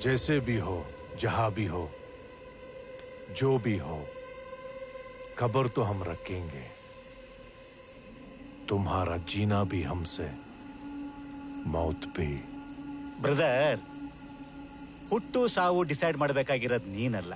जैसे भी हो, जहां भी हो, जो भी हो, खबर तो हम रखेंगे। तुम्हारा जीना भी हमसे, मौत भी। ಬ್ರದರ್, ಹುಟ್ಟು ಸಾವು ಡಿಸೈಡ್ ಮಾಡಬೇಕಾಗಿರೋದು ನೀನಲ್ಲ.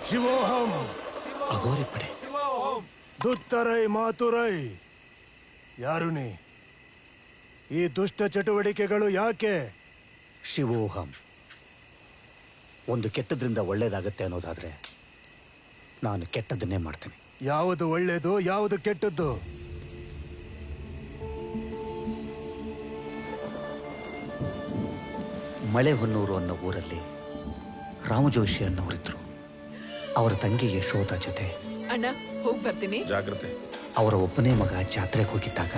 ಶಿವೋಹಂ ಅಗೋರಿ ಪಡೆ. ದುತ್ತರೈ ಮಾತುರೈ. ಯಾರು ನೀ? ಈ ದುಷ್ಟ ಚಟುವಟಿಕೆಗಳು ಯಾಕೆ? ಶಿವೋಹಂ. ಒಂದು ಕೆಟ್ಟದ್ರಿಂದ ಒಳ್ಳೇದಾಗತ್ತೆ ಅನ್ನೋದಾದ್ರೆ ನಾನು ಕೆಟ್ಟದನ್ನೇ ಮಾಡ್ತೀನಿ. ಯಾವುದು ಒಳ್ಳೇದು, ಯಾವುದು ಕೆಟ್ಟದ್ದು? ಮಳೆಹೊನ್ನೂರು ಅನ್ನೋ ಊರಲ್ಲಿ ರಾಮಜೋಶಿ ಅನ್ನೋರಿದ್ರು. ಅವರ ತಂಗಿ ಯಶೋಧ ಜೊತೆ ಅಣ್ಣ ಹೋಗಿ ಬರ್ತೀನಿ. ಜಾಗ್ರತೆ. ಅವರ ಒಬ್ಬನೇ ಮಗ ಜಾತ್ರೆಗೆ ಹೋಗಿದ್ದಾಗ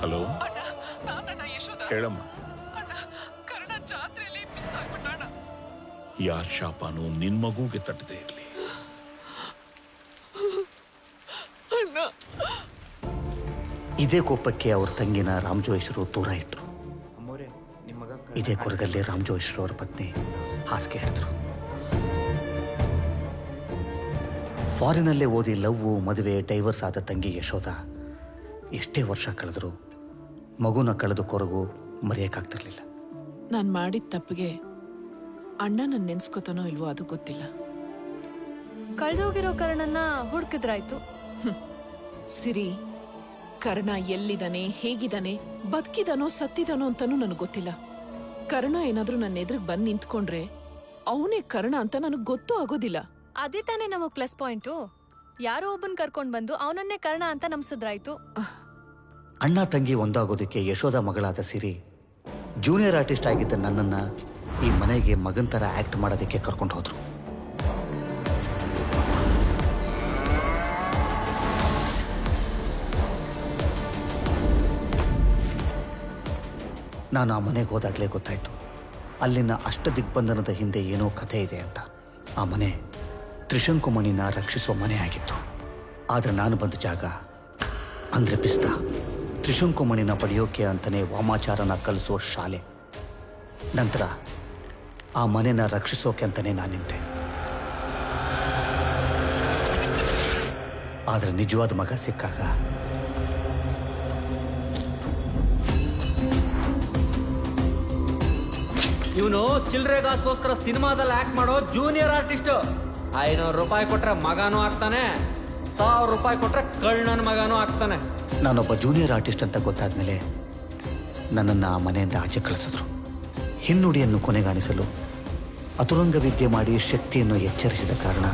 ಹಲೋ ಹೇಳಮ್ಮ. ಯಾರ್ ಶಾಪನೂ ನಿನ್ ಮಗುಗೆ ತಟ್ಟದೆ ಇರ್ಲಿ. ಇದೇ ಕೋಪಕ್ಕೆ ಅವ್ರ ತಂಗಿನ ರಾಮಜೋಯಿಸರು ದೂರ ಇಟ್ರು. ಇದೇ ಕೊರಗಲ್ಲಿ ರಾಮಜೋಯಿಸರು ಅವರ ಪತ್ನಿ ಹಾಸಿಗೆ ಹಿಡಿದ್ರು. ಫಾರಿನಲ್ಲೇ ಓದಿ ಲವ್ವು, ಮದುವೆ, ಡೈವರ್ಸ್ ಆದ ತಂಗಿ ಯಶೋಧ ಎಷ್ಟೇ ವರ್ಷ ಕಳೆದ್ರು ಮಗುನ ಕಳೆದು ಕೊರಗು ಮರೆಯಕ್ಕಾಗ್ತಿರ್ಲಿಲ್ಲ. ನಾನು ಮಾಡಿದ ತಪ್ಪಿಗೆ ಅಣ್ಣ ನನ್ನ ನೆನ್ಸ್ಕೊತಾನೋ ಇಲ್ವೋ ಅದು ಗೊತ್ತಿಲ್ಲ. ಕಳ್ದೋಗಿರೋ ಕರ್ಣನ್ನ ಹುಡುಕಿದ್ರಾಯ್ತು. ಸಿರಿ, ಕರ್ಣ ಎಲ್ಲಿದ್ದಾನೆ, ಹೇಗಿದ್ದಾನೆ, ಬದುಕಿದಾನೋ ಸತ್ತಿದಾನೋ ಅಂತಾನೂ ನನಗೆ ಗೊತ್ತಿಲ್ಲ. ಕರ್ಣ ಏನಾದ್ರೂ ನನ್ನ ಎದುರಿಗೆ ಬಂದು ನಿಂತ್ಕೊಂಡ್ರೆ ಅವನೇ ಕರ್ಣ ಅಂತ ನನಗೆ ಗೊತ್ತೂ ಆಗೋದಿಲ್ಲ. ಅದೇ ತಾನೇ ನಮಗ್ ಪ್ಲಸ್ ಪಾಯಿಂಟು. ಯಾರೋ ಒಬ್ಬನ್ ಕರ್ಕೊಂಡ್ ಬಂದು ಅವನನ್ನೇ ಕರ್ಣ ಅಂತ ನಂಬಿಸಿದ್ರಾಯ್ತು. ಅಣ್ಣ ತಂಗಿ ಒಂದಾಗೋದಕ್ಕೆ ಯಶೋಧ ಮಗಳಾದ ಸಿರಿ ಜೂನಿಯರ್ ಆರ್ಟಿಸ್ಟ್ ಆಗಿದ್ದ ನನ್ನನ್ನು ಈ ಮನೆಗೆ ಮಗನ್ ಥರ ಆ್ಯಕ್ಟ್ ಮಾಡೋದಕ್ಕೆ ಕರ್ಕೊಂಡು ಹೋದ್ರು. ನಾನು ಆ ಮನೆಗೆ ಹೋದಾಗಲೇ ಗೊತ್ತಾಯಿತು ಅಲ್ಲಿನ ಅಷ್ಟದಿಗ್ಬಂಧನದ ಹಿಂದೆ ಏನೋ ಕಥೆ ಇದೆ ಅಂತ. ಆ ಮನೆ ತ್ರಿಶಂಕುಮಣಿನ ರಕ್ಷಿಸೋ ಮನೆ ಆಗಿತ್ತು. ಆದರೆ ನಾನು ಬಂದ ಜಾಗ ಅಂದರೆ ಪಿಸ್ತಾ ತ್ರಿಶಂಕುಮಣಿನ ಪಡೆಯೋಕೆ ಅಂತಲೇ ವಾಮಾಚಾರನ ಕಲಿಸೋ ಶಾಲೆ. ನಂತರ ಆ ಮನೆನ ರಕ್ಷಿಸೋಕೆ ಅಂತಲೇ ನಾನು ನಿಂತೆ. ಆದರೆ ನಿಜವಾದ ಮಗ ಸಿಕ್ಕಾಗ ಇವನು ಚಿಲ್ಲರೆ ಕಾಸ್ಗೋಸ್ಕರ ಸಿನಿಮಾದಲ್ಲಿ ಆಕ್ಟ್ ಮಾಡೋ ಜೂನಿಯರ್ ಆರ್ಟಿಸ್ಟ್. 500 ರೂಪಾಯಿ ಕೊಟ್ರೆ ಮಗನೂ ಆಗ್ತಾನೆ, 1000 ರೂಪಾಯಿ ಕೊಟ್ರೆ ಕಳ್ಳನ ಮಗನೂ ಆಗ್ತಾನೆ. ನಾನೊಬ್ಬ ಜೂನಿಯರ್ ಆರ್ಟಿಸ್ಟ್ ಅಂತ ಗೊತ್ತಾದ್ಮೇಲೆ ನನ್ನನ್ನು ಆ ಮನೆಯಿಂದ ಆಚೆ ಕಳಿಸಿದ್ರು. ಹಿನ್ನುಡಿಯನ್ನು ಕೊನೆಗಾಣಿಸಲು ಅತುರಂಗ ವಿದ್ಯೆ ಮಾಡಿ ಶಕ್ತಿಯನ್ನು ಎಚ್ಚರಿಸಿದ ಕಾರಣ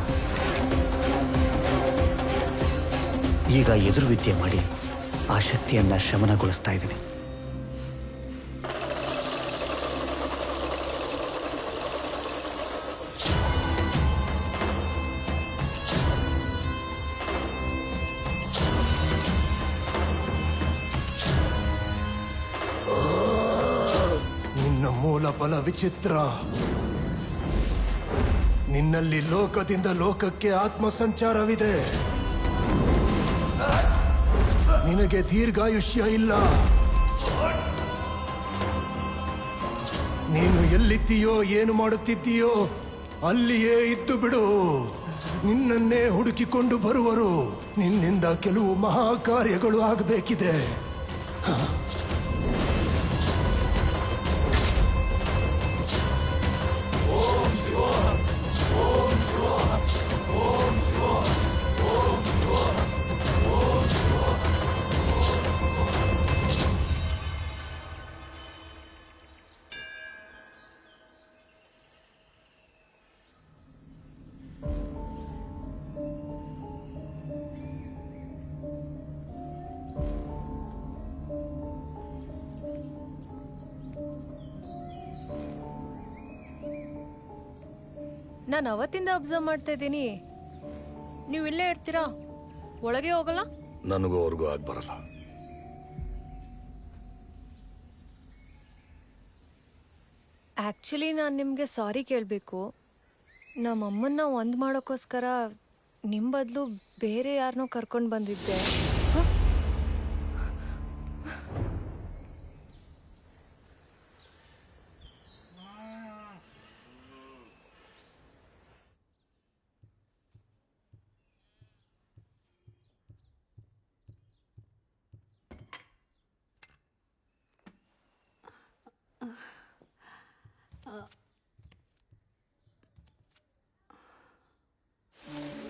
ಈಗ ಎದುರು ವಿದ್ಯೆ ಮಾಡಿ ಆ ಶಕ್ತಿಯನ್ನು ಶಮನಗೊಳಿಸ್ತಾ ಇದ್ದೀನಿ. ನಿನ್ನ ಮೂಲ ಬಲ ವಿಚಿತ್ರ. ನಿನ್ನಲ್ಲಿ ಲೋಕದಿಂದ ಲೋಕಕ್ಕೆ ಆತ್ಮ ಸಂಚಾರವಿದೆ. ನಿನಗೆ ದೀರ್ಘಾಯುಷ್ಯ ಇಲ್ಲ. ನೀನು ಎಲ್ಲಿದ್ದೀಯೋ ಏನು ಮಾಡುತ್ತಿದ್ದೀಯೋ ಅಲ್ಲಿಯೇ ಇದ್ದು ಬಿಡು. ನಿನ್ನನ್ನೇ ಹುಡುಕಿಕೊಂಡು ಬರುವರು. ನಿನ್ನಿಂದ ಕೆಲವು ಮಹಾ ಕಾರ್ಯಗಳು ಆಗಬೇಕಿದೆ. ನಾನು ಅವತ್ತಿಂದ ಅಬ್ಸರ್ವ್ ಮಾಡ್ತಾ ಇದ್ದೀನಿ. ನೀವು ಇಲ್ಲೇ ಇರ್ತೀರಾ, ಒಳಗೆ ಹೋಗಲ್ಲ? ನನಗೂ ಅವ್ರಿಗೂ ಆಗಿ ಬರಲ್ಲ. ಆ್ಯಕ್ಚುಲಿ ನಾನು ನಿಮಗೆ ಸಾರಿ ಕೇಳಬೇಕು. ನಮ್ಮಮ್ಮನ್ನ ಒಂದು ಮಾಡೋಕ್ಕೋಸ್ಕರ ನಿಮ್ಮ ಬದಲು ಬೇರೆ ಯಾರನ್ನೋ ಕರ್ಕೊಂಡು ಬಂದಿದ್ದೆ.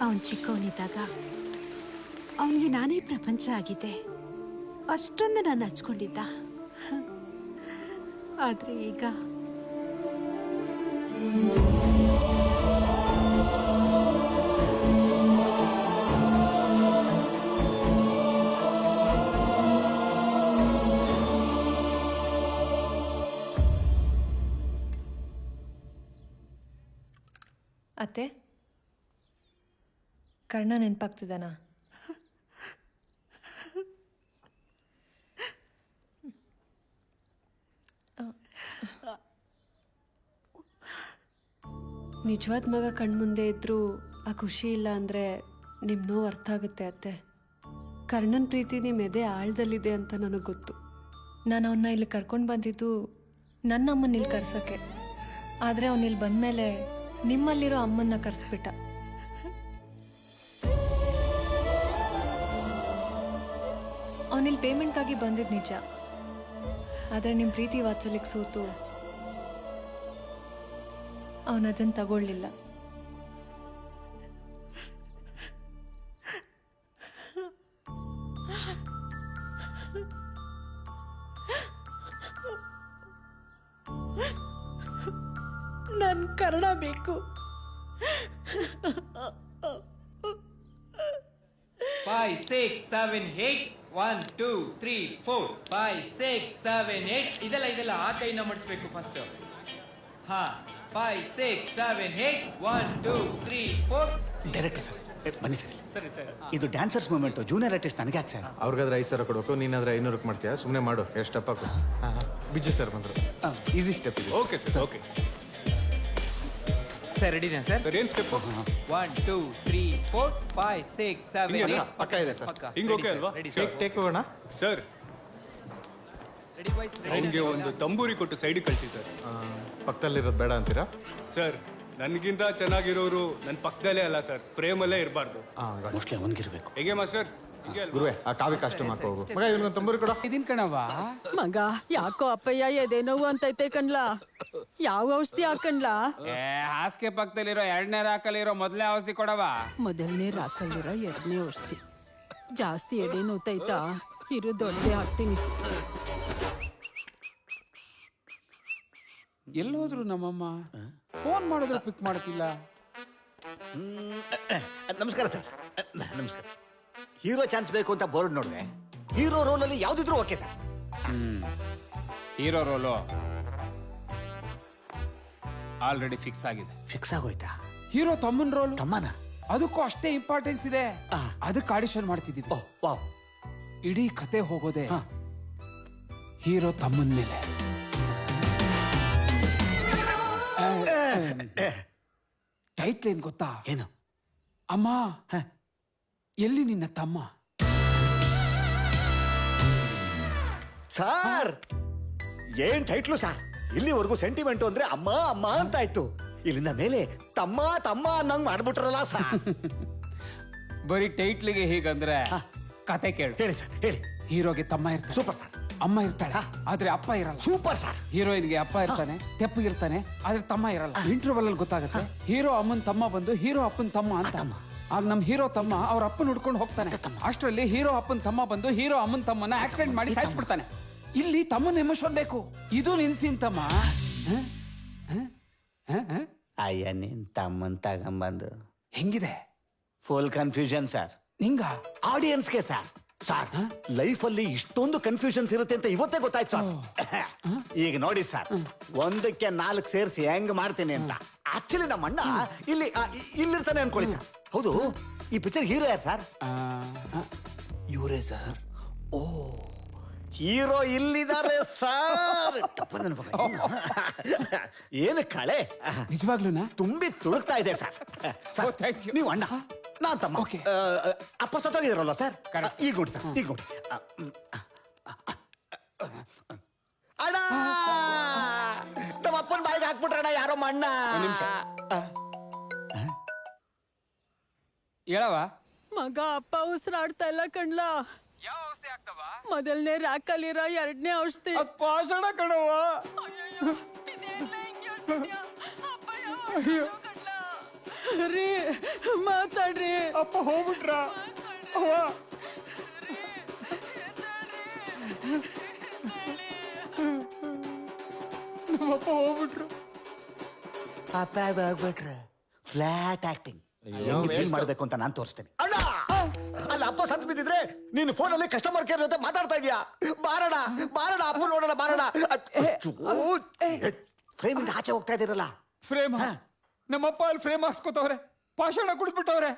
ಅವನು ಚಿಕ್ಕವನಿದ್ದಾಗ ಅವನಿಗೆ ನಾನೇ ಪ್ರಪಂಚ ಆಗಿದೆ. ಅಷ್ಟೊಂದು ನಾನು ಹಚ್ಕೊಂಡಿದ್ದ. ಆದರೆ ಈಗ ಅತ್ತೆ, ಕರ್ಣ ನೆನಪಾಗ್ತಿದ್ದಾನಾ? ನಿಜವಾದ ಮಗ ಕಣ್ಮುಂದೆ ಇದ್ರೂ ಆ ಖುಷಿ ಇಲ್ಲ ಅಂದರೆ ನಿಮ್ಮ ನೋವು ಅರ್ಥ ಆಗುತ್ತೆ ಅತ್ತೆ. ಕರ್ಣನ ಪ್ರೀತಿ ನಿಮ್ಮ ಎದೆ ಆಳದಲ್ಲಿದೆ ಅಂತ ನನಗೆ ಗೊತ್ತು. ನಾನು ಅವನ್ನ ಇಲ್ಲಿ ಕರ್ಕೊಂಡು ಬಂದಿದ್ದು ನನ್ನ ಅಮ್ಮನ ಇಲ್ಲಿ ಕರ್ಸೋಕ್ಕೆ. ಆದರೆ ಅವನಿಲ್ಲಿ ಬಂದಮೇಲೆ ನಿಮ್ಮಲ್ಲಿರೋ ಅಮ್ಮನ್ನ ಕರೆಸ್ಬಿಟ್ಟ. ಅವನಿಲ್ಲಿ ಪೇಮೆಂಟ್ಗಾಗಿ ಬಂದಿದ್ದು ನಿಜ. ಆದರೆ ನಿಮ್ಮ ಪ್ರೀತಿ ವಾತ್ಸಲ್ಯಕ್ಕೆ ಸೋತು ಅವನದನ್ನು ತಗೊಳ್ಳಿಲ್ಲ. ನನ್ ಕರ್ಣ ಬೇಕು. 5 6 7 8 1 2 3 4 5 6 7 8 ಇದೆಲ್ಲ ಆ ಕೈನ ಮಾಡಿಸ್ಬೇಕು ಫಸ್ಟ್. ಹಾ 5 6 7 8 1 2 3 4. ಡೈರೆಕ್ಟರ್ ಸರ್, ಬನ್ನಿ ಸರ್. ಇದು ಡ್ಯಾನ್ಸರ್ಸ್ ಮೂಮೆಂಟು. ಜೂನಿಯರ್ ಆರ್ಟಿಸ್ಟ್ ನನಗೆ ಯಾಕೆ ಸರ್? ಅವ್ರಿಗಾದ್ರೆ 5,000 ಕೊಡಬೇಕು, ನೀನಾದ್ರೆ 500 ಮಾಡ್ತೀಯಾ? ಸುಮ್ಮನೆ ಮಾಡು, ಎಷ್ಟಪ್ಪ ಕೊಡು. ಬಿಜು ಸರ್ ಬಂದರು. ಈಸಿ ಸ್ಟೆಪ್ ಇದೆ. ಓಕೆ ಸರ್, ಓಕೆ ಸರ್ ರೆಡಿನಾ ಸರ್? ಸರ್. ಏನು ಸ್ಟೆಪ್? 1 2 3 4 5 6 7 ಹಿಂಗೆ 8 ಪಕ್ಕ ಇದೆ ಸರ್. ಹಿಂಗೆ ಓಕೆ ಅಲ್ವಾ? ರೆಡಿ ಟೇಕ್ ಹೋಗೋಣ. ಸರ್, ರೆಡಿ ಬಾಯ್ಸ್ ಅವನಿಗೆ ಒಂದು ತಂಬೂರಿ ಕೊಟ್ಟು ಸೈಡ್ ಕಳಿಸಿ ಸರ್. ಪಕ್ಕದಲ್ಲಿರೋದು ಬೇಡ ಅಂತೀರಾ? ಸರ್, ನನಗಿಂತ ಚೆನ್ನಾಗಿರೋರು ನನ್ನ ಪಕ್ಕದಲ್ಲೇ ಅಲ್ಲ ಸರ್, ಫ್ರೇಮಲ್ಲೇ ಇರಬಾರ್ದು. ಮೋಸ್ಟ್ಲಿ ಅವನಿಗಿರ್ಬೇಕು. ಹೇಗೆ ಮಾಸ್ಟರ್? ಹಿಂಗೆ ಅಲ್ವಾ? ಗುರುವೆ ಆ ಕಾವಿ ಕಷ್ಟ ಮಾಡ್ಕೋ ಹೋಗು. ಮಗ ಇವನಿಗೊಂದು ತಂಬೂರಿ ಕೊಡ. ಇದೀನ್ ಕಣವ ಮಗ, ಯಾಕೋ ಅಪ್ಪಯ್ಯ ಎದೆ ನೋವು ಅಂತೈತೆ ಕಣ್ಲಾ. ಯಾವ ಔಷಧಿ ಹಾಕಣ್ಲಾ? ಹಾಸಿಗೆ ಪಕ್ಕದಲ್ಲಿರೋ 2ನೇ ರಾಕಲ್ಲಿರೋ ಮೊದಲನೇ ಔಷಧಿ ಕೊಡವ. ಮೊದಲನೇ ರಾಕಲ್ಲಿರೋ 2ನೇ ಔಷಧಿ. ಜಾಸ್ತಿ ಎದೆ ನೋತೈತಾ? ಇರು ದೊಡ್ಡದೇ ಹಾಕ್ತೀನಿ. ಎಲ್ಲೋದ್ರು ನಮ್ಮಮ್ಮ? ಫೋನ್ ಮಾಡಿದ್ರು ಪಿಕ್ ಮಾಡ್ತಿಲ್ಲ. ನಮಸ್ಕಾರ ಸರ್. ನಮಸ್ಕಾರ. ಹೀರೋ ಚಾನ್ಸ್ ಬೇಕು ಅಂತ ಬೋರ್ಡ್ ನೋಡಿದೆ. ಹೀರೋ ರೋಲಲ್ಲಿ ಯಾವ್ದಿದ್ರು okay sir. Hero role already fix ಆಗಿದೆ. ಫಿಕ್ಸ್ ಆಗೋಯ್ತಾ? ಹೀರೋ ತಮ್ಮನ್ ರೋಲ್ ತಮ್ಮನ? ಅದಕ್ಕೂ ಅಷ್ಟೇ ಇಂಪಾರ್ಟೆನ್ಸ್ ಇದೆ. ಆ. ಅದಕ್ಕೆ ಆಡಿಷನ್ ಮಾಡ್ತಿದ್ದೀವಿ. Oh wow. ಇಡೀ ಕತೆ ಹೋಗೋದೆ ಹೀರೋ ತಮ್ಮನ್ ಮೇಲೆ. ಟೈಟ್ಲ್ ಏನ್ ಗೊತ್ತಾ? ಏನು? ಅಮ್ಮ ಎಲ್ಲಿ ನಿನ್ನ ತಮ್ಮ? ಸರ್ ಏನ್ ಟೈಟ್ಲು ಸರ್? ಇಲ್ಲಿವರೆಗೂ ಸೆಂಟಿಮೆಂಟ್ ಅಂದ್ರೆ ಅಮ್ಮ ಅಮ್ಮ ಅಂತ ಆಯ್ತು. ಇಲ್ಲಿಂದ ಮೇಲೆ ತಮ್ಮ ತಮ್ಮ ಅನ್ನಂಗ್ ಮಾಡ್ಬಿಟ್ರಲ್ಲ ಸರ್. ಬರೀ ಟೈಟ್ಲಿಗೆ ಹೀಗಂದ್ರೆ ಕತೆ ಕೇಳು. ಹೇಳಿ ಸರ್, ಹೇಳಿ. ಹೀರೋಗೆ ತಮ್ಮ ಇರ್ತಾನೆ, ಸೂಪರ್ ಸರ್. ಅಮ್ಮ ಇರ್ತಾಳೆ, ಆದ್ರೆ ಅಪ್ಪ ಇರಲ್ಲ. Super sir. ಹೀರೋಯಿನ್ಗೆ ಅಪ್ಪ ಇರ್ತಾನೆ, ತೆಪ್ಪಗಿರ್ತಾನೆ, ಆದ್ರೆ ತಮ್ಮ ಇರಲ್ಲ. ಇಂಟರ್ವಲ್ ಅಲ್ಲಿ ಗೊತ್ತಾಗುತ್ತೆ ಹೀರೋ ಅಮ್ಮನ್ ತಮ್ಮ ಬಂದು ಹೀರೋ ಅಪ್ಪನ್ ತಮ್ಮ ಅಂತ. ಆಗ ನಮ್ ಹೀರೋ ತಮ್ಮ ಅವ್ರ ಅಪ್ಪನ ಹುಡ್ಕೊಂಡು ಹೋಗ್ತಾನೆ. ಅಷ್ಟರಲ್ಲಿ ಹೀರೋ ಅಪ್ಪನ್ ತಮ್ಮ ಬಂದು ಹೀರೋ ಅಮ್ಮನ್ ತಮ್ಮನ ಆಕ್ಸಿಡೆಂಟ್ ಮಾಡಿ ಸಾಯಿಸ್ಬಿಡ್ತಾನೆ. ಇಲ್ಲಿ ತಮ್ಮನ ಎಮೋಷನ್ ಬೇಕು. ಇದು ನಿನ್ಸಿನ್ ತಮ್ಮ. ಅಯ್ಯ ನಿನ್ ತಮ್ಮನ್ ತಗೊಂಬಂದು ಹೆಂಗಿದೆ? Full confusion sir. ನಿಂಗ ಆಡಿಯನ್ಸ್ಗೆ ಸರ್. ಸರ್ ಲೈಫ್ ಅಲ್ಲಿ ಇಷ್ಟೊಂದು ಕನ್ಫ್ಯೂಷನ್ಸ್ ಇರುತ್ತೆ ಅಂತ ಇವತ್ತೇ ಗೊತ್ತಾಯ್ತು ಸರ್. ಈಗ ನೋಡಿ ಸರ್, 1ಕ್ಕೆ 4 ಸೇರಿಸಿ ಹೆಂಗ್ ಮಾಡ್ತೀನಿ ಅಂತ. ಆಕ್ಚುಲಿ ನಮ್ಮ ಅಣ್ಣ ಇಲ್ಲಿರ್ತಾನೆ ಅನ್ಕೊಳ್ಳಿ ಸರ್. ಹೌದು, ಈ ಪಿಕ್ಚರ್ ಹೀರೋ ಯಾರು ಸರ್? ಇವರೇ ಸರ್. ಓ, ಹೀರೋ ಇಲ್ಲಿದ್ದಾರೆ ಸರ್. ಏನು ಕಳೆ ನಿಜವಾಗ್ಲೂನಾ? ತುಂಬಿ ತುಳುಕ್ತಾ ಇದೆ ಸರ್. Oh, thank you. ನೀವು ಅಣ್ಣ, ನಾನ್ ತಮ್ಮ. Okay. ಅಪ್ಪ ಸತ್ತೋಗಿದ್ರಲ್ಲ ಸರ್? Correct. ಈಗ ನೋಡಿ ಸರ್, ಈಗ ನೋಡಿ. ಅಣ್ಣ, ನಮ್ಮ ಅಪ್ಪನ ಬಾಯಿಗೆ ಹಾಕ್ಬಿಟ್ರಣ್ಣ ಯಾರೋ ಮಣ್ಣ. ಹೇಳವ ಮಗ, ಅಪ್ಪ ಉಸಿರಾಡ್ತಾ ಇಲ್ಲ ಕಣ್ಲಾ. ಯಾವ ಔಷಧಿ ಆಗ್ತವ? ಮೊದಲನೇ ರಾಕಲ್ಲಿರೋ 2ನೇ ಔಷಧಿ. ಪಾಷಣ ಕಣವ. ರೀ ಮಾತಾಡ್ರಿ. ಅಪ್ಪ ಹೋಗ್ಬಿಟ್ರ? ನಮ್ಮಪ್ಪ ಹೋಗ್ಬಿಟ್ರು. ಅಪ್ಪ ಹೋಗ್ಬಿಟ್ರೆ ಫ್ಲಾಟ್ ಆಕ್ಟಿಂಗ್ ಮಾಡ್ಬೇಕು ಅಂತ ನಾನು ತೋರಿಸ್ತೇನೆ. ಅಣ್ಣ, ಅಲ್ಲ ಅಪ್ಪ ಸತ್ ಬಿದ್ದಿದ್ರೆ ನೀನು ಫೋನಲ್ಲಿ ಕಸ್ಟಮರ್ ಕೇರ್ ಜೊತೆ ಮಾತಾಡ್ತಾ ಇದೀಯಾ. ಬಾರಣ ಬಾರಣ, ಅಪ್ಪ ನೋಡೋಣ ಬಾರಣ. ಫ್ರೇಮ್ ಇಂದ ಆಚೆ ಹೋಗ್ತಾ ಇದೀರಲ್ಲ. ಫ್ರೇಮ್? ನಮ್ಮಪ್ಪ ಅಲ್ಲಿ ಫ್ರೇಮ್ ಹಾಕ್ಸ್ಕೊತವ್ರೆ, ಪಾಷಾಣ ಕುಡಿದ್ಬಿಟ್ಟವ್ರೆ.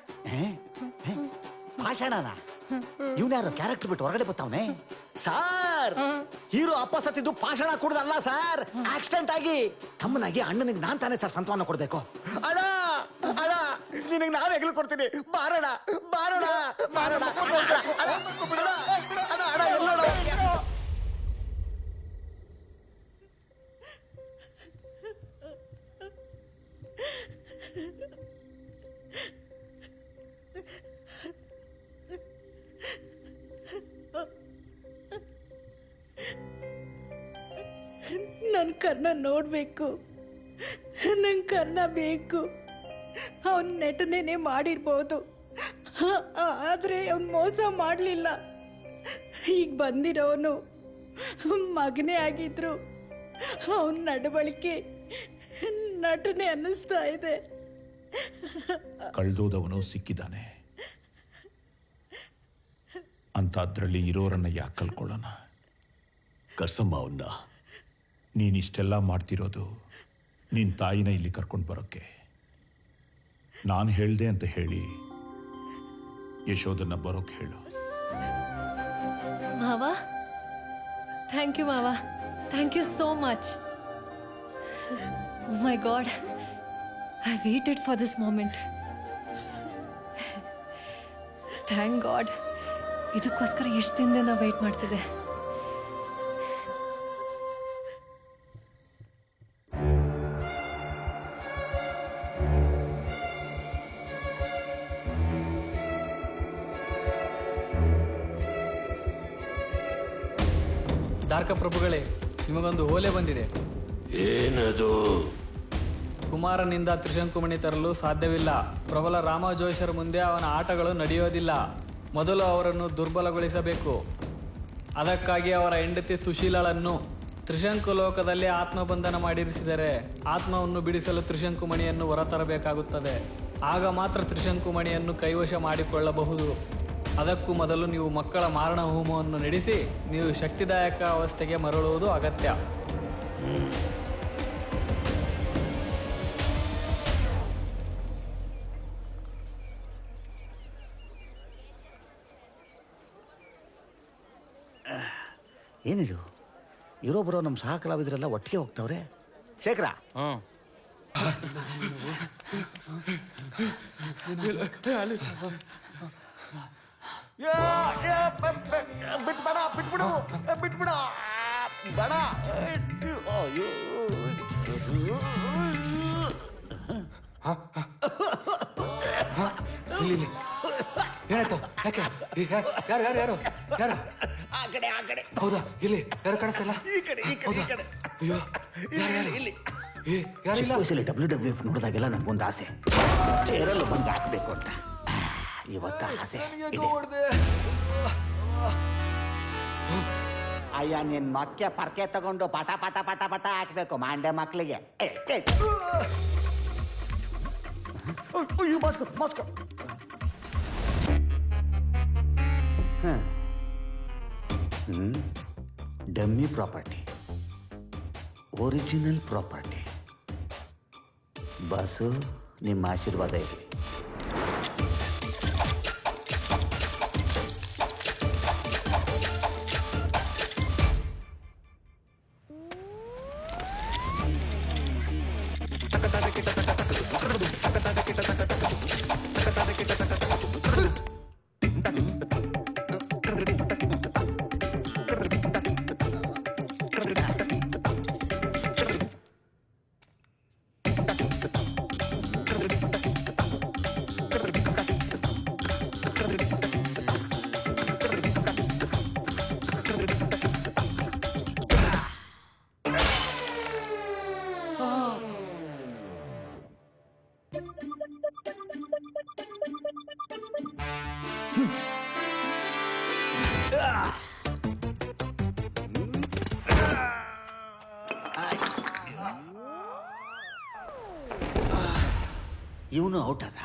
ಭಾಷಣನ ಇವ್ನ್ಯಾರು ಕ್ಯಾರೆಕ್ಟರ್ ಬಿಟ್ಟು ಹೊರಗಡೆ ಬರ್ತಾವನೆ ಸಾರ್. ಹೀರೋ ಅಪ್ಪ ಸತ್ತಿದ್ದು ಪಾಷಾಣ ಕುಡ್ದಲ್ಲ ಸರ್, ಆಕ್ಸಿಡೆಂಟ್ ಆಗಿ. ತಮ್ಮನಾಗಿ ಅಣ್ಣನಿಗೆ ನಾನ್ ತಾನೇ ಸರ್ ಸಂತಾನ ಕೊಡ್ಬೇಕು. ಅಣ್ಣ ಅಣ್ಣ, ನಿನಗೆ ನಾನು ಹೆಗ್ಲು ಕೊಡ್ತೀನಿ. ಬಾರಣ ಬಾರಣ ಬಾರಣ. ಅಣ್ಣ ಎಲ್ಲೋಣ. ನನ್ನ ಕರ್ಣ ನೋಡ್ಬೇಕು, ನನ್ ಕರ್ಣ ಬೇಕು. ಅವನ್ ನಟನೆನೇ ಮಾಡಿರ್ಬೋದು, ಆದ್ರೆ ಅವನ್ ಮೋಸ ಮಾಡಲಿಲ್ಲ. ಈಗ ಬಂದಿರೋನು ಮಗನೇ ಆಗಿದ್ರು ಅವನ್ ನಡವಳಿಕೆ ನಟನೆ ಅನ್ನಿಸ್ತಾ ಇದೆ. ಕಳ್ದೋದವನು ಸಿಕ್ಕಿದ್ದಾನೆ ಅಂತ ಅದ್ರಲ್ಲಿ ಇರೋರನ್ನ ಯಾಕೆ ಕಲ್ಕೊಳ್ಳೋಣ? ಕರ್ಸಮ್ಮ ಅವನ್ನ. ನೀನಿಷ್ಟೆಲ್ಲ ಮಾಡ್ತಿರೋದು ನಿನ್ನ ತಾಯಿನ ಇಲ್ಲಿ ಕರ್ಕೊಂಡು ಬರೋಕ್ಕೆ. ನಾನು ಹೇಳ್ದೆ ಅಂತ ಹೇಳಿ ಯಶೋದನ್ನ ಬರೋಕ್ಕೆ ಹೇಳು. ಮಾವ, ಥ್ಯಾಂಕ್ ಯು ಮಾವ, thank you so much. Oh my God, I waited for this moment. Thank God. ಇದಕ್ಕೋಸ್ಕರ ಎಷ್ಟು ದಿನದಿಂದ ನಾವು ವೇಟ್ ಮಾಡ್ತಿದ್ದೆ. ದಾರ್ಕ ಪ್ರಭುಗಳೇ, ನಿಮಗೊಂದು ಓಲೆ ಬಂದಿದೆ. ಏನದು? ಕುಮಾರನಿಂದ ತ್ರಿಶಂಕುಮಣಿ ತರಲು ಸಾಧ್ಯವಿಲ್ಲ. ಪ್ರಬಲ ರಾಮ ಜೋಯಿಸರ ಮುಂದೆ ಅವನ ಆಟಗಳು ನಡೆಯೋದಿಲ್ಲ. ಮೊದಲು ಅವರನ್ನು ದುರ್ಬಲಗೊಳಿಸಬೇಕು. ಅದಕ್ಕಾಗಿ ಅವರ ಹೆಂಡತಿ ಸುಶೀಲಳನ್ನು ತ್ರಿಶಂಕು ಲೋಕದಲ್ಲಿ ಆತ್ಮಬಂಧನ ಮಾಡಿರಿಸಿದರೆ ಆತ್ಮವನ್ನು ಬಿಡಿಸಲು ತ್ರಿಶಂಕುಮಣಿಯನ್ನು ಹೊರತರಬೇಕಾಗುತ್ತದೆ. ಆಗ ಮಾತ್ರ ತ್ರಿಶಂಕುಮಣಿಯನ್ನು ಕೈವಶ ಮಾಡಿಕೊಳ್ಳಬಹುದು. ಅದಕ್ಕೂ ಮೊದಲು ನೀವು ಮಕ್ಕಳ ಮಾರಣ ಹೋಮವನ್ನು ನಡೆಸಿ ನೀವು ಶಕ್ತಿದಾಯಕ ಅವಸ್ಥೆಗೆ ಮರಳುವುದು ಅಗತ್ಯ. ಏನಿದು? ಇರೋಬ್ಬರು ನಮ್ಮ ಸಹ ಕಲಾವಿದರೆಲ್ಲ ಒಟ್ಟಿಗೆ ಹೋಗ್ತಾವ್ರೆ. ಶೇಖರ, ಬಿಟ್ಬೇಡ, ಬಿಟ್ಬಿಡು, ಬಿಟ್ಬಿಡ ಬೇಡ. ಏನಾಯ್ತು? ಯಾಕೆ? ಯಾರು ಯಾರು ಯಾರು ಯಾರು? ಆ ಕಡೆ, ಆ ಕಡೆ. ಹೌದಾ? ಇಲ್ಲಿ ಯಾರು ಕಾಣಿಸ್ತಲ್ಲ? ಈ ಕಡೆ, ಈ ಕಡೆ, ಈ ಕಡೆ. ಅಯ್ಯೋ, ಯಾರು ಇಲ್ಲಿ? ಯಾರಿಲ್ಲ? ವಯಸ್ಸಲ್ಲಿ WWF ನೋಡಿದಾಗೆಲ್ಲ ನನಗೊಂದು ಆಸೆ, ಚೇರಲ್ಲೂ ಬಂದು ಹಾಕ್ಬೇಕು ಅಂತ. ಇವತ್ತ ಆಸೆ ಇದೆ. ಅಯ್ಯ, ನಿನ್ ಮಕ್ಕೆ ಪರ್ಕೆ ತಗೊಂಡು ಪಟ ಪಟ ಪಟ ಪಟ ಹಾಕ್ಬೇಕು ಮಾಂಡೆ ಮಕ್ಳಿಗೆ. Moscow. Dummy property, original property. Boss, ನಿಮ್ಮ ಆಶೀರ್ವಾದ ಇದೆ. ಇವನು ಔಟ್ ಅದ.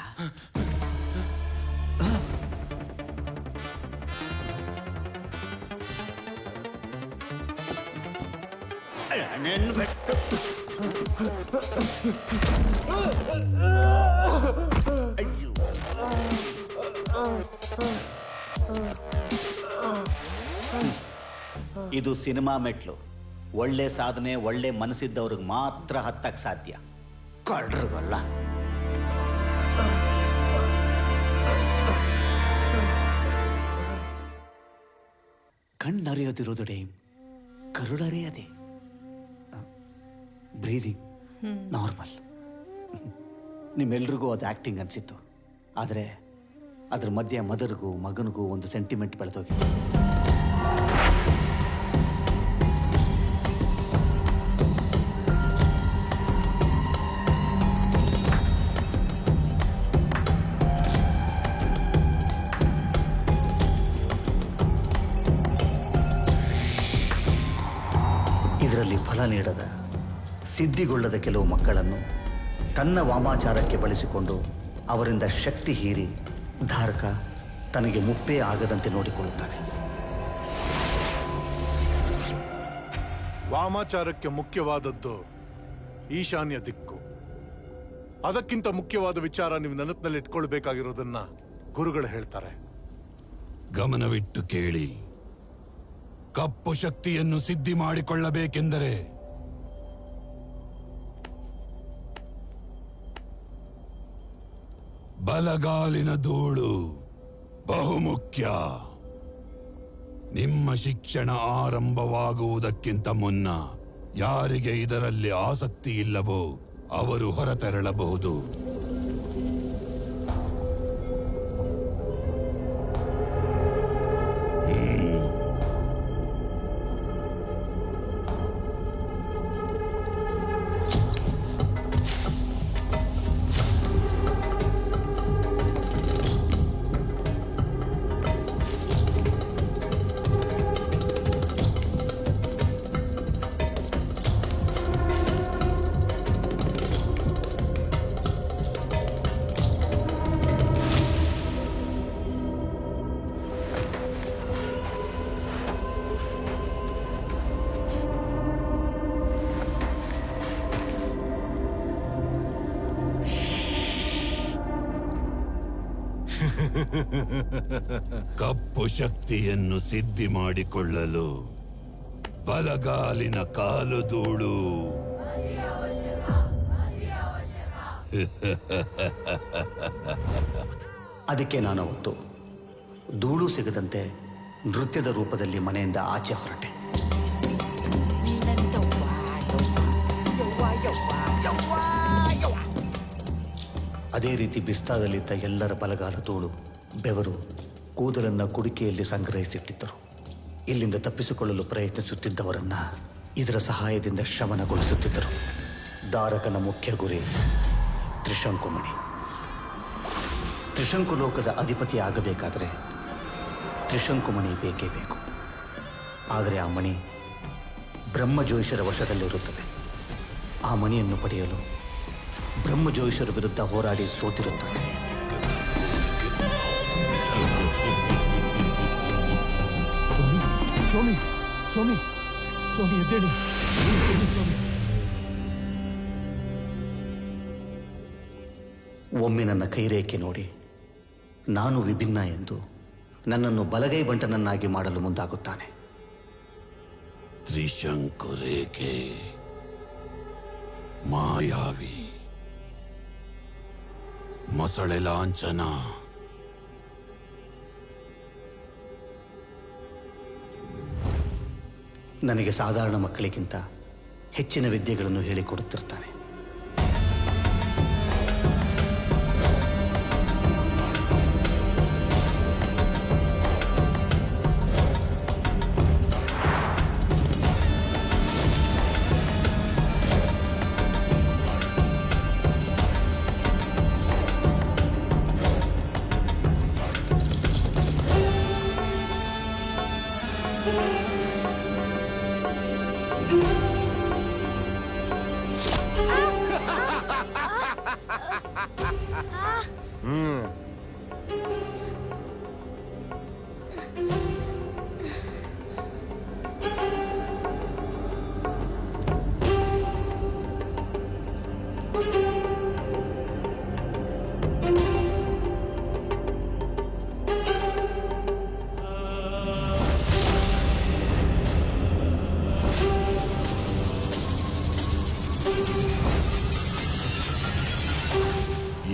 ಇದು ಸಿನಿಮಾ ಮೆಟ್ಲು. ಒಳ್ಳೆ ಸಾಧನೆ ಒಳ್ಳೆ ಮನಸ್ಸಿದ್ದವ್ರಿಗೆ ಮಾತ್ರ ಹತ್ತಕ್ಕೆ ಸಾಧ್ಯ, ಕಳ್ರಿಗಲ್ಲ. ಕಣ್ಣರಿಯೋದಿರೋದು ಡೇಮ್, ಕರುಳರಿಯದೆ. Breathing normal. ನಿಮ್ಮೆಲ್ರಿಗೂ ಅದು ಆ್ಯಕ್ಟಿಂಗ್ ಅನಿಸಿತ್ತು, ಆದರೆ ಅದ್ರ ಮಧ್ಯೆ ಮದರ್ಗೂ ಮಗನಿಗೂ ಒಂದು ಸೆಂಟಿಮೆಂಟ್ ಬೆಳೆದೋಗಿದೆ. ಇದರಲ್ಲಿ ಫಲ ನೀಡದ, ಸಿದ್ಧಿಗೊಳ್ಳದ ಕೆಲವು ಮಕ್ಕಳನ್ನು ತನ್ನ ವಾಮಾಚಾರಕ್ಕೆ ಬಳಸಿಕೊಂಡು ಅವರಿಂದ ಶಕ್ತಿ ಹೀರಿ ಧಾರಕ ತನಗೆ ಮುಪ್ಪೇ ಆಗದಂತೆ ನೋಡಿಕೊಳ್ಳುತ್ತಾನೆ. ವಾಮಾಚಾರಕ್ಕೆ ಮುಖ್ಯವಾದದ್ದು ಈಶಾನ್ಯ ದಿಕ್ಕು. ಅದಕ್ಕಿಂತ ಮುಖ್ಯವಾದ ವಿಚಾರ ನೀವು ನೆನಪಿನಲ್ಲಿ ಇಟ್ಕೊಳ್ಬೇಕಾಗಿರೋದನ್ನ ಗುರುಗಳು ಹೇಳ್ತಾರೆ. ಗಮನವಿಟ್ಟು ಕೇಳಿ. ಕಪ್ಪು ಶಕ್ತಿಯನ್ನು ಸಿದ್ಧಿ ಮಾಡಿಕೊಳ್ಳಬೇಕೆಂದರೆ ಬಲಗಾಲಿನ ಧೂಳು ಬಹುಮುಖ್ಯ. ನಿಮ್ಮ ಶಿಕ್ಷಣ ಆರಂಭವಾಗುವುದಕ್ಕಿಂತ ಮುನ್ನ ಯಾರಿಗೆ ಇದರಲ್ಲಿ ಆಸಕ್ತಿ ಇಲ್ಲವೋ ಅವರು ಹೊರತೆರಳಬಹುದು. ಕಪ್ಪು ಶಕ್ತಿಯನ್ನು ಸಿದ್ಧಿ ಮಾಡಿಕೊಳ್ಳಲು ಬಲಗಾಲಿನ ಕಾಲು ಧೂಳು. ಅದಕ್ಕೆ ನಾನು ಅವತ್ತು ಧೂಳು ಸಿಗದಂತೆ ನೃತ್ಯದ ರೂಪದಲ್ಲಿ ಮನೆಯಿಂದ ಆಚೆ ಹೊರಟೆ. ಅದೇ ರೀತಿ ಬಿಸ್ತಾದಲ್ಲಿದ್ದ ಎಲ್ಲರ ಬಲಗಾಲ ಧೂಳು, ಬೆವರು, ಕೂದಲನ್ನ ಕುಡಿಕೆಯಲ್ಲಿ ಸಂಗ್ರಹಿಸಿಟ್ಟಿದ್ದರು. ಇಲ್ಲಿಂದ ತಪ್ಪಿಸಿಕೊಳ್ಳಲು ಪ್ರಯತ್ನಿಸುತ್ತಿದ್ದವರನ್ನ ಇದರ ಸಹಾಯದಿಂದ ಶಮನಗೊಳಿಸುತ್ತಿದ್ದರು. ಧಾರಕನ ಮುಖ್ಯ ಗುರಿ ತ್ರಿಶಂಕುಮಣಿ. ತ್ರಿಶಂಕು ಲೋಕದ ಅಧಿಪತಿ ಆಗಬೇಕಾದರೆ ತ್ರಿಶಂಕುಮಣಿ ಬೇಕೇ ಬೇಕು. ಆದರೆ ಆ ಮಣಿ ಬ್ರಹ್ಮಜೋಯಿಷರ ವಶದಲ್ಲಿರುತ್ತದೆ. ಆ ಮಣಿಯನ್ನು ಪಡೆಯಲು ಬ್ರಹ್ಮಜೋಯಿಷರ ವಿರುದ್ಧ ಹೋರಾಡಿ ಸೋತಿರುತ್ತದೆ. ಸ್ವಾಮಿ ಸ್ವಾಮಿ ಸ್ವಾಮಿ ಎದ್ದೇಳಿ. ಒಮ್ಮೆ ನನ್ನ ಕೈರೇಖೆ ನೋಡಿ ನಾನು ವಿಭಿನ್ನ ಎಂದು ನನ್ನನ್ನು ಬಲಗೈ ಬಂಟನನ್ನಾಗಿ ಮಾಡಲು ಮುಂದಾಗುತ್ತಾನೆ. ತ್ರಿಶಂಕು ರೇಖೆ ಮಾಯಾವಿ, ಮೊಸಳೆ ಲಾಂಛನ. ನನಗೆ ಸಾಧಾರಣ ಮಕ್ಕಳಿಗಿಂತ ಹೆಚ್ಚಿನ ವಿದ್ಯೆಗಳನ್ನು ಹೇಳಿಕೊಡುತ್ತಿರ್ತಾನೆ.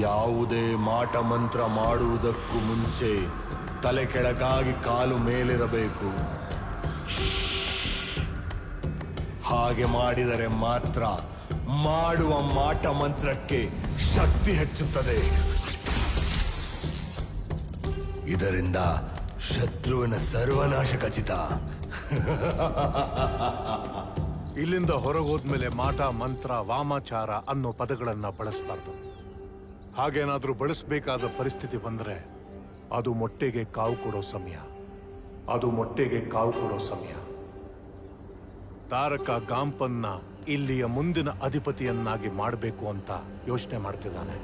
ಯಾವುದೇ ಮಾಟ ಮಂತ್ರ ಮಾಡುವುದಕ್ಕೂ ಮುಂಚೆ ತಲೆ ಕೆಳಗಾಗಿ ಕಾಲು ಮೇಲಿರಬೇಕು. ಹಾಗೆ ಮಾಡಿದರೆ ಮಾತ್ರ ಮಾಡುವ ಮಾಟ ಮಂತ್ರಕ್ಕೆ ಶಕ್ತಿ ಹೆಚ್ಚುತ್ತದೆ. ಇದರಿಂದ ಶತ್ರುವಿನ ಸರ್ವನಾಶ ಖಚಿತ. ಇಲ್ಲಿಂದ ಹೊರಗೋದ್ಮೇಲೆ ಮಾಟ ಮಂತ್ರ ವಾಮಾಚಾರ ಅನ್ನೋ ಪದಗಳನ್ನ ಬಳಸಬಾರ್ದು. ಹಾಗೇನಾದ್ರೂ ಬಳಸಬೇಕಾದ ಪರಿಸ್ಥಿತಿ ಬಂದ್ರೆ ಅದು ಮೊಟ್ಟೆಗೆ ಕಾವು ಕೊಡೋ ಸಮಯ. ತಾರಕ ಗಾಂಪನ್ನ ಇಲ್ಲಿಯ ಮುಂದಿನ ಅಧಿಪತಿಯನ್ನಾಗಿ ಮಾಡಬೇಕು ಅಂತ ಯೋಚನೆ ಮಾಡ್ತಿದ್ದಾನೆ.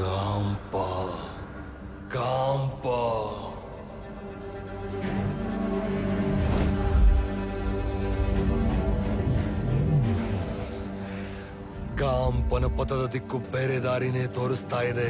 ಗಾಂಪ ಗಾಂಪ ಗಾಂಪನ ಪಥದ ದಿಕ್ಕು ಬೇರೆ ದಾರಿನೇ ತೋರಿಸ್ತಾ ಇದೆ.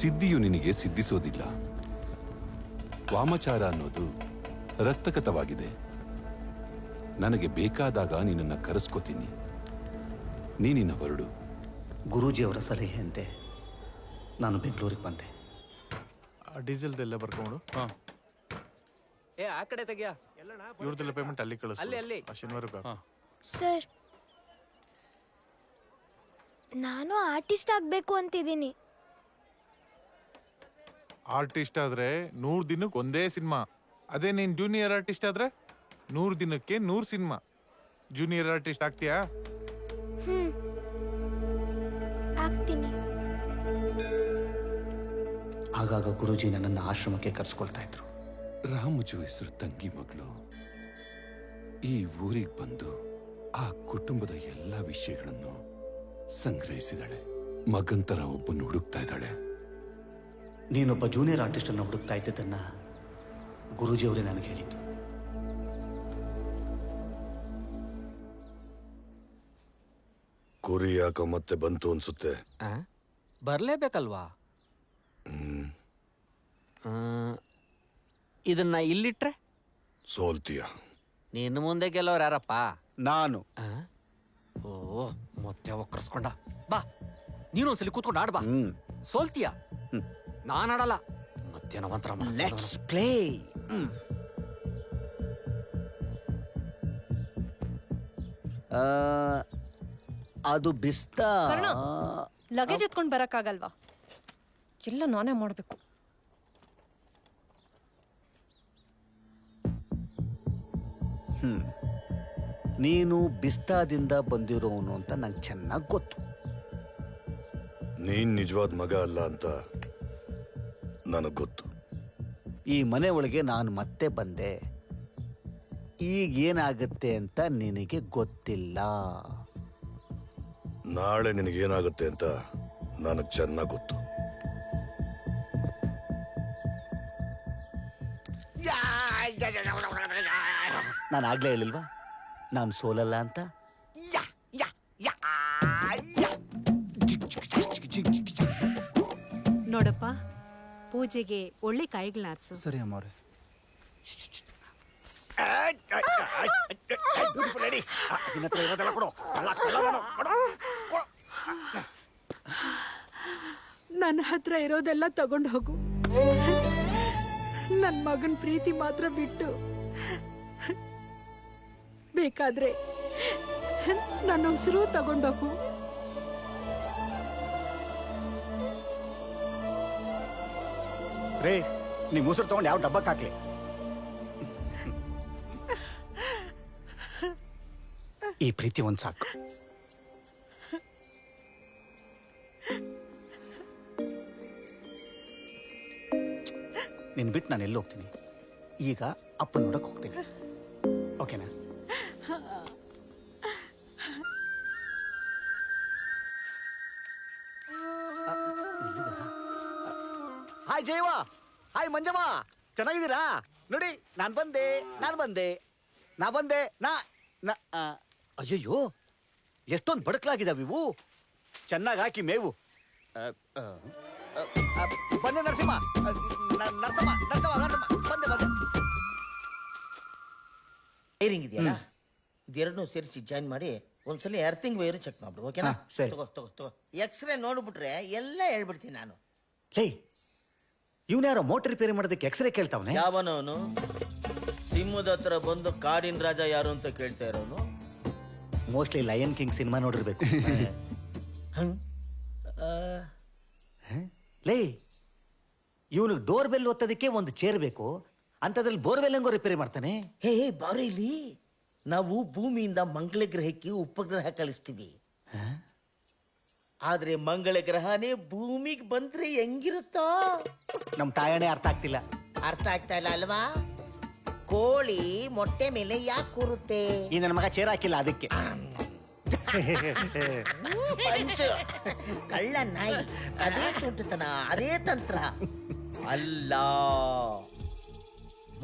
ಸಿದ್ಧಿಯು ನಿನಗೆ ಸಿದ್ಧಿಸೋದಿಲ್ಲ. ವಾಮಾಚಾರ ಅನ್ನೋದು ರಕ್ತಗತವಾಗಿದೆ. ನನಗೆ ಬೇಕಾದಾಗ ನಿನ್ನನ್ನು ಕರೆಸ್ಕೋತೀನಿ. ನೀನಿನ್ನ ಹೊರಡು. ಗುರೂಜಿಯವರ ಸಲಹೆಯಂತೆ ನಾನು ಬೆಂಗಳೂರಿಗೆ ಬಂದೆ. ಡೀಸೆಲ್ದೆಲ್ಲ ಬರ್ಕೊಂಡು ಏ ಆ ಕಡೆ ತೆಗಿಯಾ. ಇವ್ರದ್ದೆಲ್ಲ ಪೇಮೆಂಟ್ ಅಲ್ಲಿ ಕಳಿಸ್. ಅಲ್ಲಿ. ಶನಿವಾರಕ್ಕೆ. ಸರ್, ನಾನು ಆರ್ಟಿಸ್ಟ್ ಆಗಬೇಕು ಅಂತಿದ್ದೀನಿ. ಆರ್ಟಿಸ್ಟ್ ಆದ್ರೆ 100 ದಿನಕ್ಕೆ ಒಂದೇ ಸಿನಿಮಾ. ಅದೇ ನೀನ್ ಜೂನಿಯರ್ ಆರ್ಟಿಸ್ಟ್ ಆದ್ರೆ 100 ದಿನಕ್ಕೆ 100 ಸಿನಿಮಾ. Junior artist ಆಗ್ತೀಯಾ? ಆಗ್ತೀನಿ. ಆಗಾಗ ಗುರೂಜಿ ನನ್ನನ್ನು ಆಶ್ರಮಕ್ಕೆ ಕರೆಸ್ಕೊಳ್ತಾ ಇದ್ರು. ರಾಮುಜು ಹೆಸರು ತಂಗಿ ಮಗಳು ಈ ಊರಿಗೆ ಬಂದು ಆ ಕುಟುಂಬದ ಎಲ್ಲ ವಿಷಯಗಳನ್ನು ಸಂಗ್ರಹಿಸಿದಾಳೆ. ಮಗಂತರ ಒಬ್ಬನ್ನು ಹುಡುಕ್ತಾ ಇದ್ದಾಳೆ. ನೀನೊಬ್ಬ ಜೂನಿಯರ್ ಆರ್ಟಿಸ್ಟನ್ನು ಹುಡುಕ್ತಾ ಇದ್ದದನ್ನ ಗುರೂಜಿಯವರೇ ನನಗೆ ಹೇಳಿದ್ದು. ಕುರಿ ಯಾಕೋ ಮತ್ತೆ ಬಂತು ಅನ್ಸುತ್ತೆ. ಬರ್ಲೇಬೇಕಲ್ವಾ? ಇದನ್ನ ಇಲ್ಲಿಟ್ರೆ ಸೋಲ್ತೀಯ. ನಿನ್ನ ಮುಂದೆ ಗೆಲ್ಲೋರು ಯಾರಪ್ಪ? ನಾನು. ಓ ಮತ್ತೆ ಒಕ್ಕರ್ಸ್ಕೊಂಡ. ಬಾ ನೀನೊಂದ್ಸಲಿ ಕೂತ್ಕೊಂಡು ಆಡ್ಬಾ. ಸೋಲ್ತೀಯ? ನಾನ್ ಆಡಲ್ಲ. ಮತ್ತೇನೋ ಮಂತ್ರ ಲೆಟ್ಸ್ ಪ್ಲೇ. ಅದು ಬಿಸ್ತಾ. ಲಗೇಜ್ ಎತ್ಕೊಂಡು ಬರಕ್ಕಾಗಲ್ವಾ? ಎಲ್ಲ ನಾನೇ ಮಾಡಬೇಕು. ನೀನು ಬಿಸ್ತಾದಿಂದ ಬಂದಿರೋನು ಅಂತ ನಂಗೆ ಚೆನ್ನಾಗಿ ಗೊತ್ತು. ನೀನ್ ನಿಜವಾದ ಮಗ ಅಲ್ಲ ಅಂತ ನನಗೆ ಗೊತ್ತು. ಈ ಮನೆ ಒಳಗೆ ನಾನು ಮತ್ತೆ ಬಂದೆ. ಈಗೇನಾಗುತ್ತೆ ಅಂತ ನಿನಗೆ ಗೊತ್ತಿಲ್ಲ. ನಾಳೆ ನಿನಗೇನಾಗುತ್ತೆ ಅಂತ ನನಗೆ ಚೆನ್ನಾಗಿ ಗೊತ್ತು. ನಾನು ಆಗ್ಲೇ ಹೇಳಿಲ್ವಾ ನಾನು ಸೋಲಲ್ಲ ಅಂತ? ನೋಡಪ್ಪ, ಪೂಜೆಗೆ ಒಳ್ಳೆ ಕಾಯಿಗಳನ್ನ ಆರ್ಸು. ಸರಿ ಅಮ್ಮವ್ರೆ. ನನ್ನ ಹತ್ರ ಇರೋದೆಲ್ಲ ತಗೊಂಡು ಹೋಗು. ನನ್ನ ಮಗನ ಪ್ರೀತಿ ಮಾತ್ರ ಬಿಟ್ಟು, ಬೇಕಾದ್ರೆ ನನ್ನ ಉಸಿರು ತಗೊಂಡೋಗು. ರೇ, ನೀವು ಉಸಿರು ತಗೊಂಡು ಯಾವ ಡಬ್ಬಕ್ಕೆ ಹಾಕ್ಲಿ? ಈ ಪ್ರೀತಿ ಒಂದು ಸಾಕು. ನಿನ್ ಬಿಟ್ಟು ನಾನು ಎಲ್ಲಿ ಹೋಗ್ತೀನಿ? ಈಗ ಅಪ್ಪನ ನೋಡಕ್ ಹೋಗ್ತೀನಿ. ಓಕೆನಾ? ಹಾಯ್ ಜಯವಾ, ಹಾಯ್ ಮಂಜವ್ವ, ಚೆನ್ನಾಗಿದ್ದೀರಾ? ನೋಡಿ ನಾನು ಬಂದೆ. ಅಯ್ಯಯ್ಯೋ, ಎಷ್ಟೊಂದು ಬಡಕಲಾಗಿದ್ದಾವೆ ಇವು. ಚೆನ್ನಾಗಿ ಹಾಕಿ ಮೇವು. ಬಂದೆ ನರಸಿಂಹ, ಬಂದೆ. ವೈರಿಂಗ್ ಇದೆಯಲ್ಲ, ಇದೆರಡನ್ನೂ ಸೇರಿಸಿ ಜಾಯಿನ್ ಮಾಡಿ ಒಂದ್ಸಲ ಎರ್ತಿಂಗ್ ವೈರ್ ಚೆಕ್ ಮಾಡ್ಬಿಡು. ಓಕೆನಾ? ಸರಿ. ತಗೋ. ಎಕ್ಸ್ರೇ ನೋಡ್ಬಿಟ್ರೆ ಎಲ್ಲ ಹೇಳ್ಬಿಡ್ತೀನಿ ನಾನು. ಹೇ, ಇವನ್ಯಾರೋ ಮೋಟರ್ ರಿಪೇರಿ ಮಾಡೋದಕ್ಕೆ ಎಕ್ಸ್ರೇ ಕೇಳ್ತಾವನೆ. ಯಾವನವನು? ಸಿಂಹದ ಹತ್ರ ಬಂದು ಕಾಡಿನ ರಾಜ ಯಾರು ಅಂತ ಕೇಳ್ತಾ ಇರೋನು. ಮೋಸ್ಟ್ಲಿ ಲಯನ್ ಕಿಂಗ್ ಸಿನಿಮಾ ನೋಡಿರ್ಬೇಕು. ಲೇ, ಇವನು ಡೋರ್ ಬೆಲ್ ಒತ್ತೋದಕ್ಕೆ ಒಂದು ಚೇರ್ ಬೇಕು, ಅಂತದ್ರಲ್ಲಿ ಬೋರ್ವೆಲ್ ಹೆಂಗೋ ರಿಪೇರಿ ಮಾಡ್ತಾನೆ. ಹೇ ಬಾರಿಲಿ, ನಾವು ಭೂಮಿಯಿಂದ ಮಂಗಳ ಗ್ರಹಕ್ಕೆ ಉಪಗ್ರಹ ಕಳಿಸ್ತೀವಿ. ಆದ್ರೆ ಮಂಗಳ ಗ್ರಹನೇ ಭೂಮಿಗೆ ಬಂದ್ರೆ ಹೆಂಗಿರುತ್ತೋ ನಮ್ ತಾಯಣೆ ಅರ್ಥ ಆಗ್ತಿಲ್ಲ. ಅರ್ಥ ಆಗ್ತಾ ಇಲ್ಲ ಅಲ್ವಾ? ಕೋಳಿ ಮೊಟ್ಟೆ ಮೇಲೆ ಯಾಕೆ ಕೂರುತ್ತೆ? ಈ ನನ್ನ ಮಗ ಚೇರ್ ಹಾಕಿಲ್ಲ ಅದಕ್ಕೆ. ಪಂಚು, ಕಳ್ಳ ನಾಯಿ, ಅದೇ ತುಂಟತನ, ಅದೇ ತಂತ್ರ ಅಲ್ಲ.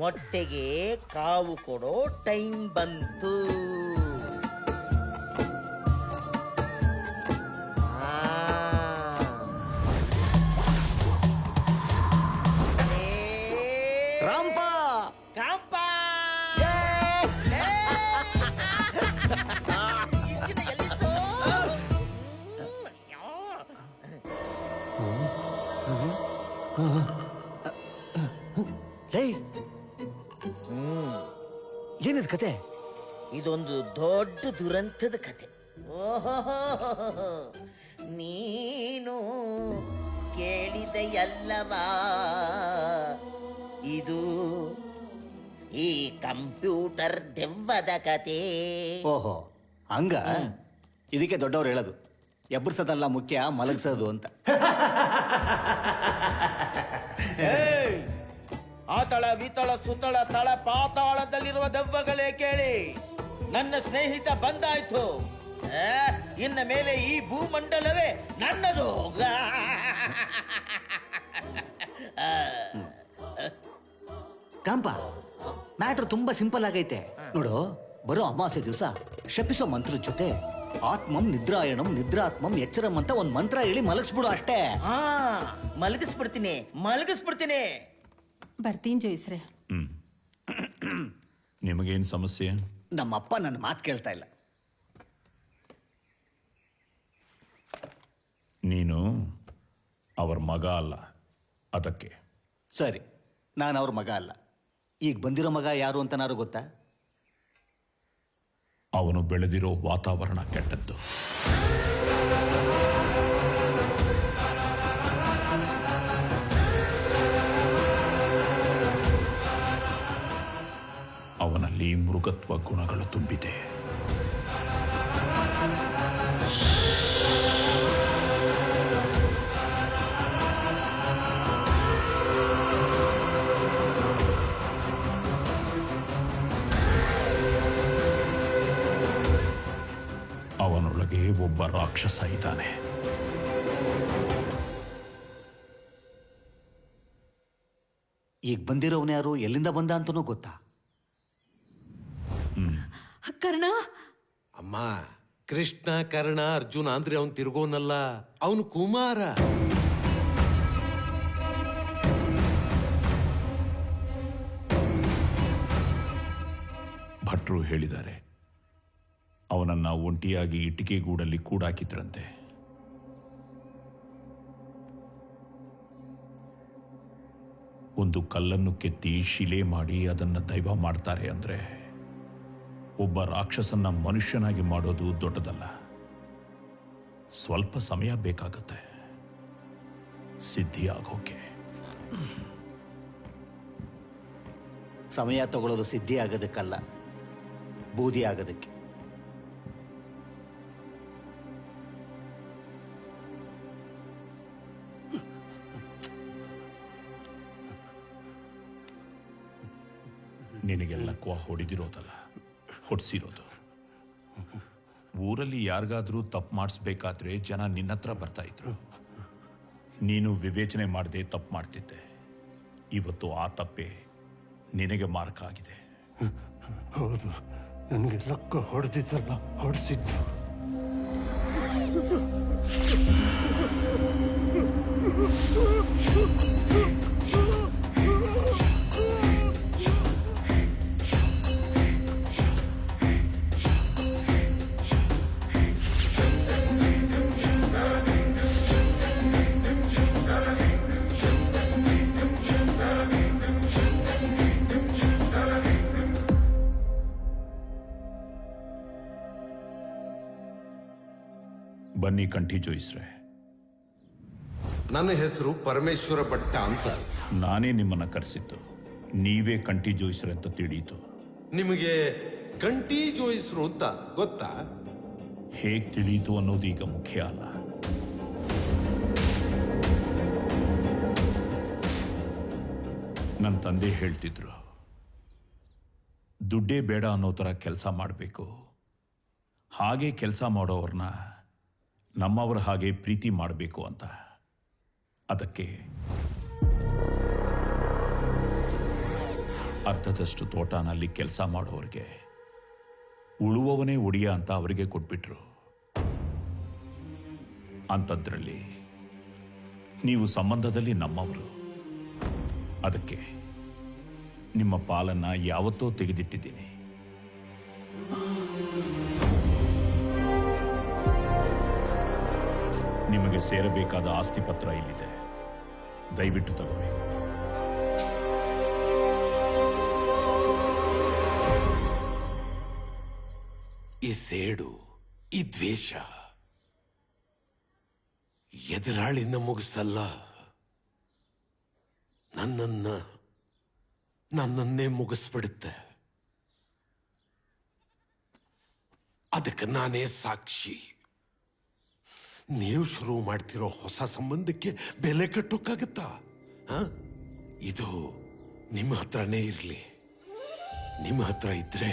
ಮೊಟ್ಟೆಗೆ ಕಾವು ಕೊಡೋ ಟೈಮ್ ಬಂತು. ಕತೆ? ಇದೊಂದು ದೊಡ್ಡ ದುರಂತದ ಕತೆ. ಓಹೋ, ನೀನು ಕೇಳಿದೆಯಲ್ಲವಾ, ಇದು ಈ ಕಂಪ್ಯೂಟರ್ ದೆವ್ವದ ಕತೆ. ಓಹೋ, ಹಂಗ? ಇದಕ್ಕೆ ದೊಡ್ಡವ್ರು ಹೇಳೋದು ಎಬ್ಬರ್ಸೋದಲ್ಲ ಮುಖ್ಯ, ಮಲಗಿಸೋದು ಅಂತ. ಆತಳ ವಿತಳ ಸುತಳ ತಳ ಪಾತಾಳದಲ್ಲಿರುವ ದೆವ್ವಗಳೇ ಕೇಳಿ, ನನ್ನ ಸ್ನೇಹಿತ ಬಂದಾಯ್ತು. ಇನ್ನ ಮೇಲೆ ಈ ಭೂಮಂಡಲವೇ ನನ್ನದು. ಕಾಂಪ, ಮ್ಯಾಟ್ರ್ ತುಂಬಾ ಸಿಂಪಲ್ ಆಗೈತೆ ನೋಡು. ಬರೋ ಅಮಾವಾಸ್ಯೆ ದಿವಸ ಶಪಿಸೋ ಮಂತ್ರದ ಜೊತೆ ಆತ್ಮಂ ನಿದ್ರಾಯಣಂ ನಿದ್ರಾತ್ಮಂ ಎಚ್ಚರಂ ಅಂತ ಒಂದ್ ಮಂತ್ರ ಹೇಳಿ ಮಲಗಿಸ್ಬಿಡು ಅಷ್ಟೇ. ಮಲಗಿಸ್ಬಿಡ್ತೀನಿ. ಬರ್ತೀನಿ ಜೋಯಿಸ್ರೆ. ನಿಮಗೇನು ಸಮಸ್ಯೆ? ನಮ್ಮಪ್ಪ ನನ್ನ ಮಾತು ಕೇಳ್ತಾ ಇಲ್ಲ. ನೀನು ಅವ್ರ ಮಗ ಅಲ್ಲ, ಅದಕ್ಕೆ. ಸರಿ, ನಾನು ಅವ್ರ ಮಗ ಅಲ್ಲ. ಈಗ ಬಂದಿರೋ ಮಗ ಯಾರು ಅಂತನಾರು ಗೊತ್ತಾ? ಅವನು ಬೆಳೆದಿರೋ ವಾತಾವರಣ ಕೆಟ್ಟದ್ದು. ಅವನಲ್ಲಿ ಮೃಗತ್ವ ಗುಣಗಳು ತುಂಬಿದೆ. ಅವನೊಳಗೆ ಒಬ್ಬ ರಾಕ್ಷಸ ಇದ್ದಾನೆ. ಈಗ ಬಂದಿರೋವನು ಯಾರು, ಎಲ್ಲಿಂದ ಬಂದ ಅಂತನೂ ಗೊತ್ತಾ? ಕರ್ಣ. ಅಮ್ಮ, ಕೃಷ್ಣ ಕರ್ಣ ಅರ್ಜುನ ಅಂದ್ರೆ ಅವನ್ ತಿರ್ಗೋನಲ್ಲ, ಅವನು ಕುಮಾರ. ಭಟ್ರು ಹೇಳಿದ್ದಾರೆ, ಅವನನ್ನ ಒಂಟಿಯಾಗಿ ಇಟ್ಟಿಗೆ ಗೂಡಲ್ಲಿ ಕೂಡಾಕಿದ್ರಂತೆ. ಒಂದು ಕಲ್ಲನ್ನು ಕೆತ್ತಿ ಶಿಲೆ ಮಾಡಿ ಅದನ್ನ ದೈವ ಮಾಡ್ತಾರೆ ಅಂದ್ರೆ, ಒಬ್ಬ ರಾಕ್ಷಸನ್ನ ಮನುಷ್ಯನಾಗಿ ಮಾಡೋದು ದೊಡ್ಡದಲ್ಲ. ಸ್ವಲ್ಪ ಸಮಯ ಬೇಕಾಗುತ್ತೆ ಸಿದ್ಧಿ ಆಗೋಕೆ. ಸಮಯ ತಗೊಳ್ಳೋದು ಸಿದ್ಧಿ ಆಗೋದಕ್ಕಲ್ಲ, ಬೂದಿ ಆಗೋದಕ್ಕೆ. ನಿನಗೆಲ್ಲ ಹೊಡೆದಿರೋದಲ್ಲ, ಹೊಡ್ಸಿರೋದು. ಊರಲ್ಲಿ ಯಾರಿಗಾದ್ರೂ ತಪ್ಪು ಮಾಡಿಸ್ಬೇಕಾದ್ರೆ ಜನ ನಿನ್ನತ್ರ ಬರ್ತಾ ಇದ್ರು. ನೀನು ವಿವೇಚನೆ ಮಾಡದೆ ತಪ್ಪು ಮಾಡ್ತಿದ್ದೆ. ಇವತ್ತು ಆ ತಪ್ಪೇ ನಿನಗೆ ಮಾರ್ಕ ಆಗಿದೆ. ಹೌದು, ನನಗೆ ಲಕ್ಕ ಹೊಡೆದಿದ್ದಲ್ಲ, ಹೊಡೆಸಿದ್ರು. ಬನ್ನಿ ಕಂಠಿ ಜೋಯಿಸ್ರೆ. ನನ್ನ ಹೆಸರು ಪರಮೇಶ್ವರ ಭಟ್ಟ ಅಂತ. ನಾನೇ ನಿಮ್ಮನ್ನ ಕರೆಸಿದ್ದು. ನೀವೇ ಕಂಠಿ ಜೋಯಿಸ್ರೆ ಅಂತ ತಿಳಿಯಿತು. ನಿಮಗೆ ಕಂಠಿ ಜೋಯಿಸ್ರು ಅಂತ ಗೊತ್ತಾ? ಹೇಗ್ ತಿಳಿಯಿತು ಅನ್ನೋದು ಈಗ ಮುಖ್ಯ ಅಲ್ಲ. ನನ್ನ ತಂದೆ ಹೇಳ್ತಿದ್ರು, ದುಡ್ಡೇ ಬೇಡ ಅನ್ನೋ ಥರ ಕೆಲಸ ಮಾಡಬೇಕು, ಹಾಗೆ ಕೆಲಸ ಮಾಡೋವ್ರನ್ನ ನಮ್ಮವ್ರ ಹಾಗೆ ಪ್ರೀತಿ ಮಾಡಬೇಕು ಅಂತ. ಅದಕ್ಕೆ ಅರ್ಧದಷ್ಟು ತೋಟನಲ್ಲಿ ಕೆಲಸ ಮಾಡೋರಿಗೆ ಉಳುವವನೇ ಒಡಿಯ ಅಂತ ಅವರಿಗೆ ಕೊಟ್ಬಿಟ್ರು. ಅಂಥದ್ರಲ್ಲಿ ನೀವು ಸಂಬಂಧದಲ್ಲಿ ನಮ್ಮವರು. ಅದಕ್ಕೆ ನಿಮ್ಮ ಪಾಲನ್ನ ಯಾವತ್ತೋ ತೆಗೆದಿಟ್ಟಿದ್ದೀನಿ. ನಿಮಗೆ ಸೇರಬೇಕಾದ ಆಸ್ತಿ ಪತ್ರ ಇಲ್ಲಿದೆ, ದಯವಿಟ್ಟು ತಗೊಳ್ಳಿ. ಈ ಸೇಡು, ಈ ದ್ವೇಷ ಎದುರಾಳಿನ ಮುಗಿಸಲ್ಲ, ನನ್ನನ್ನೇ ಮುಗಿಸ್ಬಿಡುತ್ತೆ. ಅದಕ್ಕೆ ನಾನೇ ಸಾಕ್ಷಿ. ನೀವು ಶುರು ಮಾಡ್ತಿರೋ ಹೊಸ ಸಂಬಂಧಕ್ಕೆ ಬೆಲೆ ಕಟ್ಟೋಕ್ಕಾಗತ್ತಾ? ಇದು ನಿಮ್ಮ ಹತ್ರನೇ ಇರಲಿ. ನಿಮ್ಮ ಹತ್ರ ಇದ್ರೆ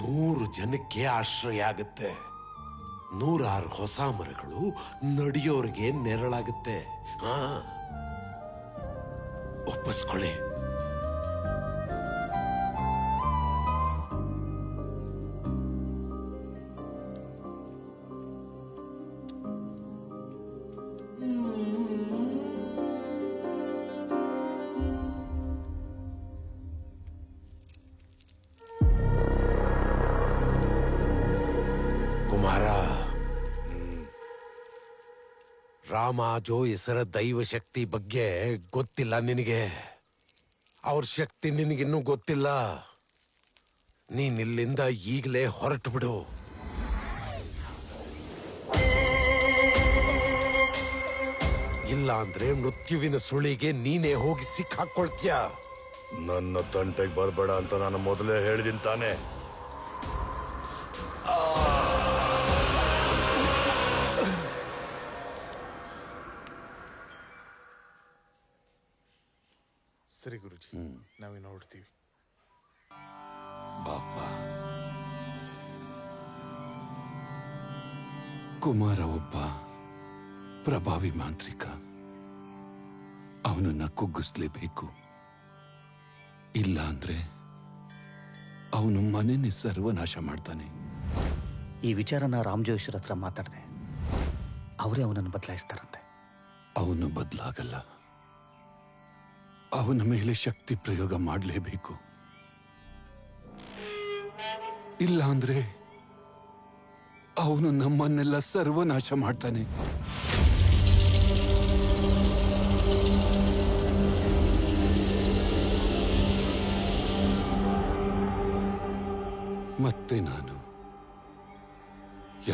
100 ಜನಕ್ಕೆ ಆಶ್ರಯ ಆಗುತ್ತೆ. 100 ಹೊಸ ಮರಗಳು ನಡೆಯೋರಿಗೆ ನೆರಳಾಗುತ್ತೆ. ಒಪ್ಪಿಸ್ಕೊಳ್ಳಿ. ರಾಮ ಜೋಯಿಸರ ದೈವ ಶಕ್ತಿ ಬಗ್ಗೆ ಗೊತ್ತಿಲ್ಲ ನಿನಗೆ. ಅವ್ರ ಶಕ್ತಿ ನಿನಗಿನ್ನೂ ಗೊತ್ತಿಲ್ಲ. ನೀನಿಲ್ಲಿಂದ ಈಗಲೇ ಹೊರಟು ಬಿಡು. ಇಲ್ಲ ಅಂದ್ರೆ ಮೃತ್ಯುವಿನ ಸುಳಿಗೆ ನೀನೇ ಹೋಗಿ ಸಿಕ್ಕಾಕೊಳ್ತೀಯ. ನನ್ನ ತಂಟೆಗೆ ಬರಬೇಡ ಅಂತ ನಾನು ಮೊದಲೇ ಹೇಳಿದ್ದೀನಿ ತಾನೆ. ಸರಿ ಗುರುಜಿ, ನಾವಿನ್ನು ಹೊರಡ್ತೀವಿ. ಬಾಪ, ಕುಮಾರ ಒಬ್ಬ ಪ್ರಭಾವಿ ಮಾಂತ್ರಿಕ. ಅವನನ್ನ ಕುಗ್ಗಿಸ್ಲೇಬೇಕು. ಇಲ್ಲ ಅಂದ್ರೆ ಅವನು ಮನೆನೇ ಸರ್ವನಾಶ ಮಾಡ್ತಾನೆ. ಈ ವಿಚಾರನ ರಾಮ್ ಜೋಯಿಸರ ಹತ್ರ ಮಾತಾಡಿದೆ. ಅವರೇ ಅವನನ್ನು ಬದಲಾಯಿಸ್ತಾರಂತೆ. ಅವನು ಬದಲಾಗಲ್ಲ. ಅವನ ಮೇಲೆ ಶಕ್ತಿ ಪ್ರಯೋಗ ಮಾಡಲೇಬೇಕು. ಇಲ್ಲ ಅಂದ್ರೆ ಅವನು ನಮ್ಮನ್ನೆಲ್ಲ ಸರ್ವನಾಶ ಮಾಡ್ತಾನೆ. ಮತ್ತೆ ನಾನು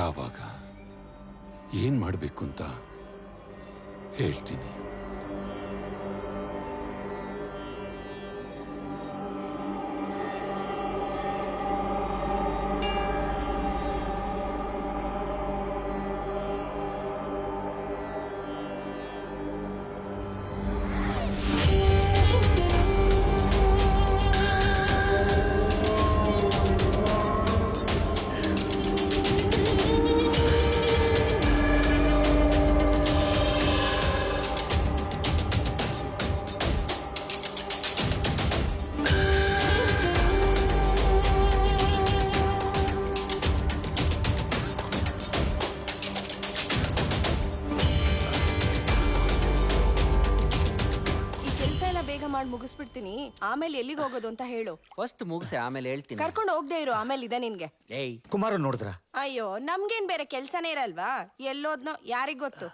ಯಾವಾಗ ಏನ್ ಮಾಡಬೇಕು ಅಂತ ಹೇಳ್ತೀನಿ. ಮುಗಿಸ್ಬಿಡ್ತೀನಿ, ಆಮೇಲೆ ಎಲ್ಲಿಗೆ ಹೋಗೋದು ಅಂತ ಹೇಳು. ಫಸ್ಟ್ ಮುಗಿಸಿ ಆಮೇಲೆ ಹೇಳ್ತೀನಿ. ಕರ್ಕೊಂಡು ಹೋಗದೆ ಇರು, ಆಮೇಲೆ ಇದೆ ನಿನ್ಗೆ. ಕುಮಾರ ನೋಡಿದ್ರ? ಅಯ್ಯೋ, ನಮ್ಗೇನ್ ಬೇರೆ ಕೆಲ್ಸನೇ ಇರಲ್ವಾ? ಎಲ್ಲೋದ್ನೋ ಯಾರಿಗ್ ಗೊತ್ತು.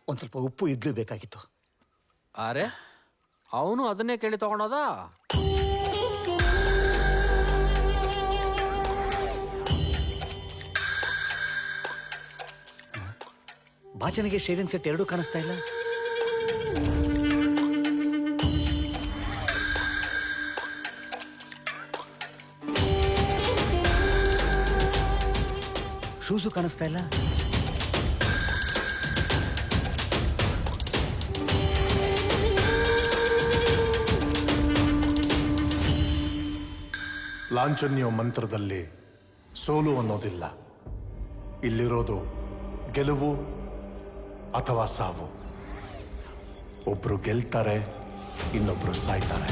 ಒಂದ್ ಸ್ವಲ್ಪ ಉಪ್ಪು ಇದ್ಲು ಬೇಕಾಗಿತ್ತು. ಅರೆ, ಅವನು ಅದನ್ನೇ ಕೇಳಿ ತಗೊಂಡೋದ. ಬಾಚನಿಗೆ ಶೇವಿಂಗ್ ಸೆಟ್ ಎರಡೂ ಕಾಣಿಸ್ತಾ ಇಲ್ಲ. ಶೂಸು ಕಾಣಿಸ್ತಾ ಇಲ್ಲ. ಲಾಂಛನ್ಯ ಮಂತ್ರದಲ್ಲಿ ಸೋಲು ಅನ್ನೋದಿಲ್ಲ. ಇಲ್ಲಿರೋದು ಗೆಲುವು ಅಥವಾ ಸಾವು. ಒಬ್ರು ಗೆಲ್ತಾರೆ, ಇನ್ನೊಬ್ರು ಸಾಯ್ತಾರೆ.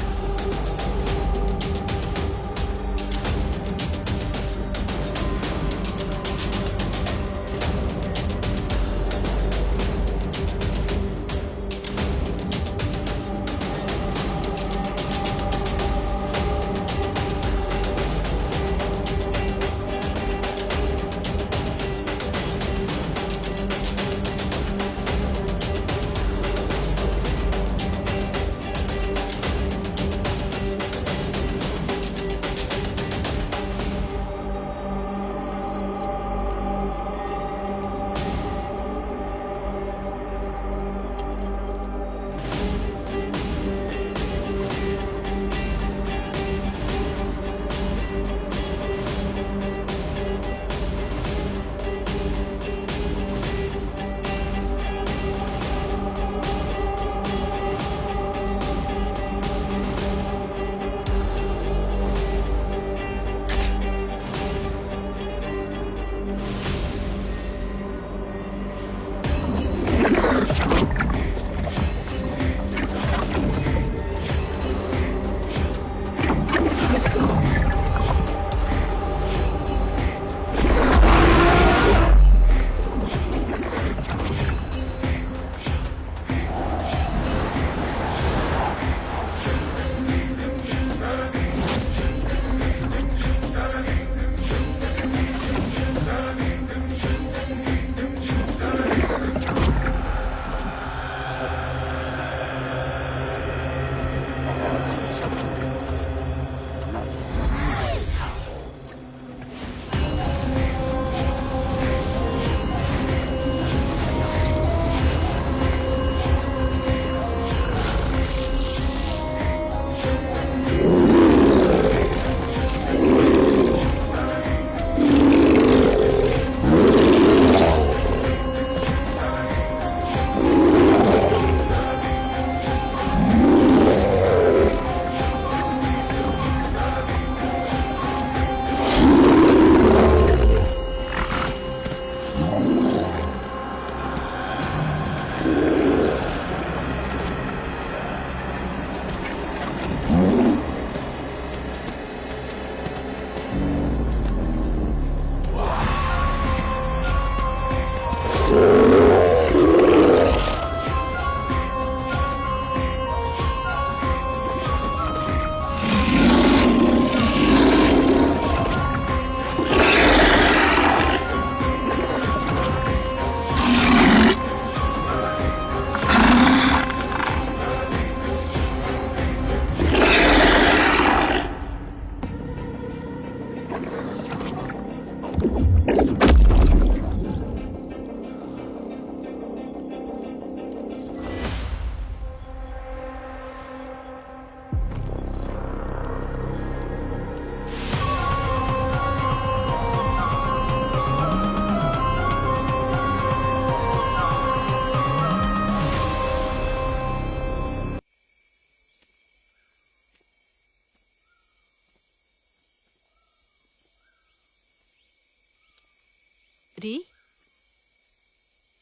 ರೀ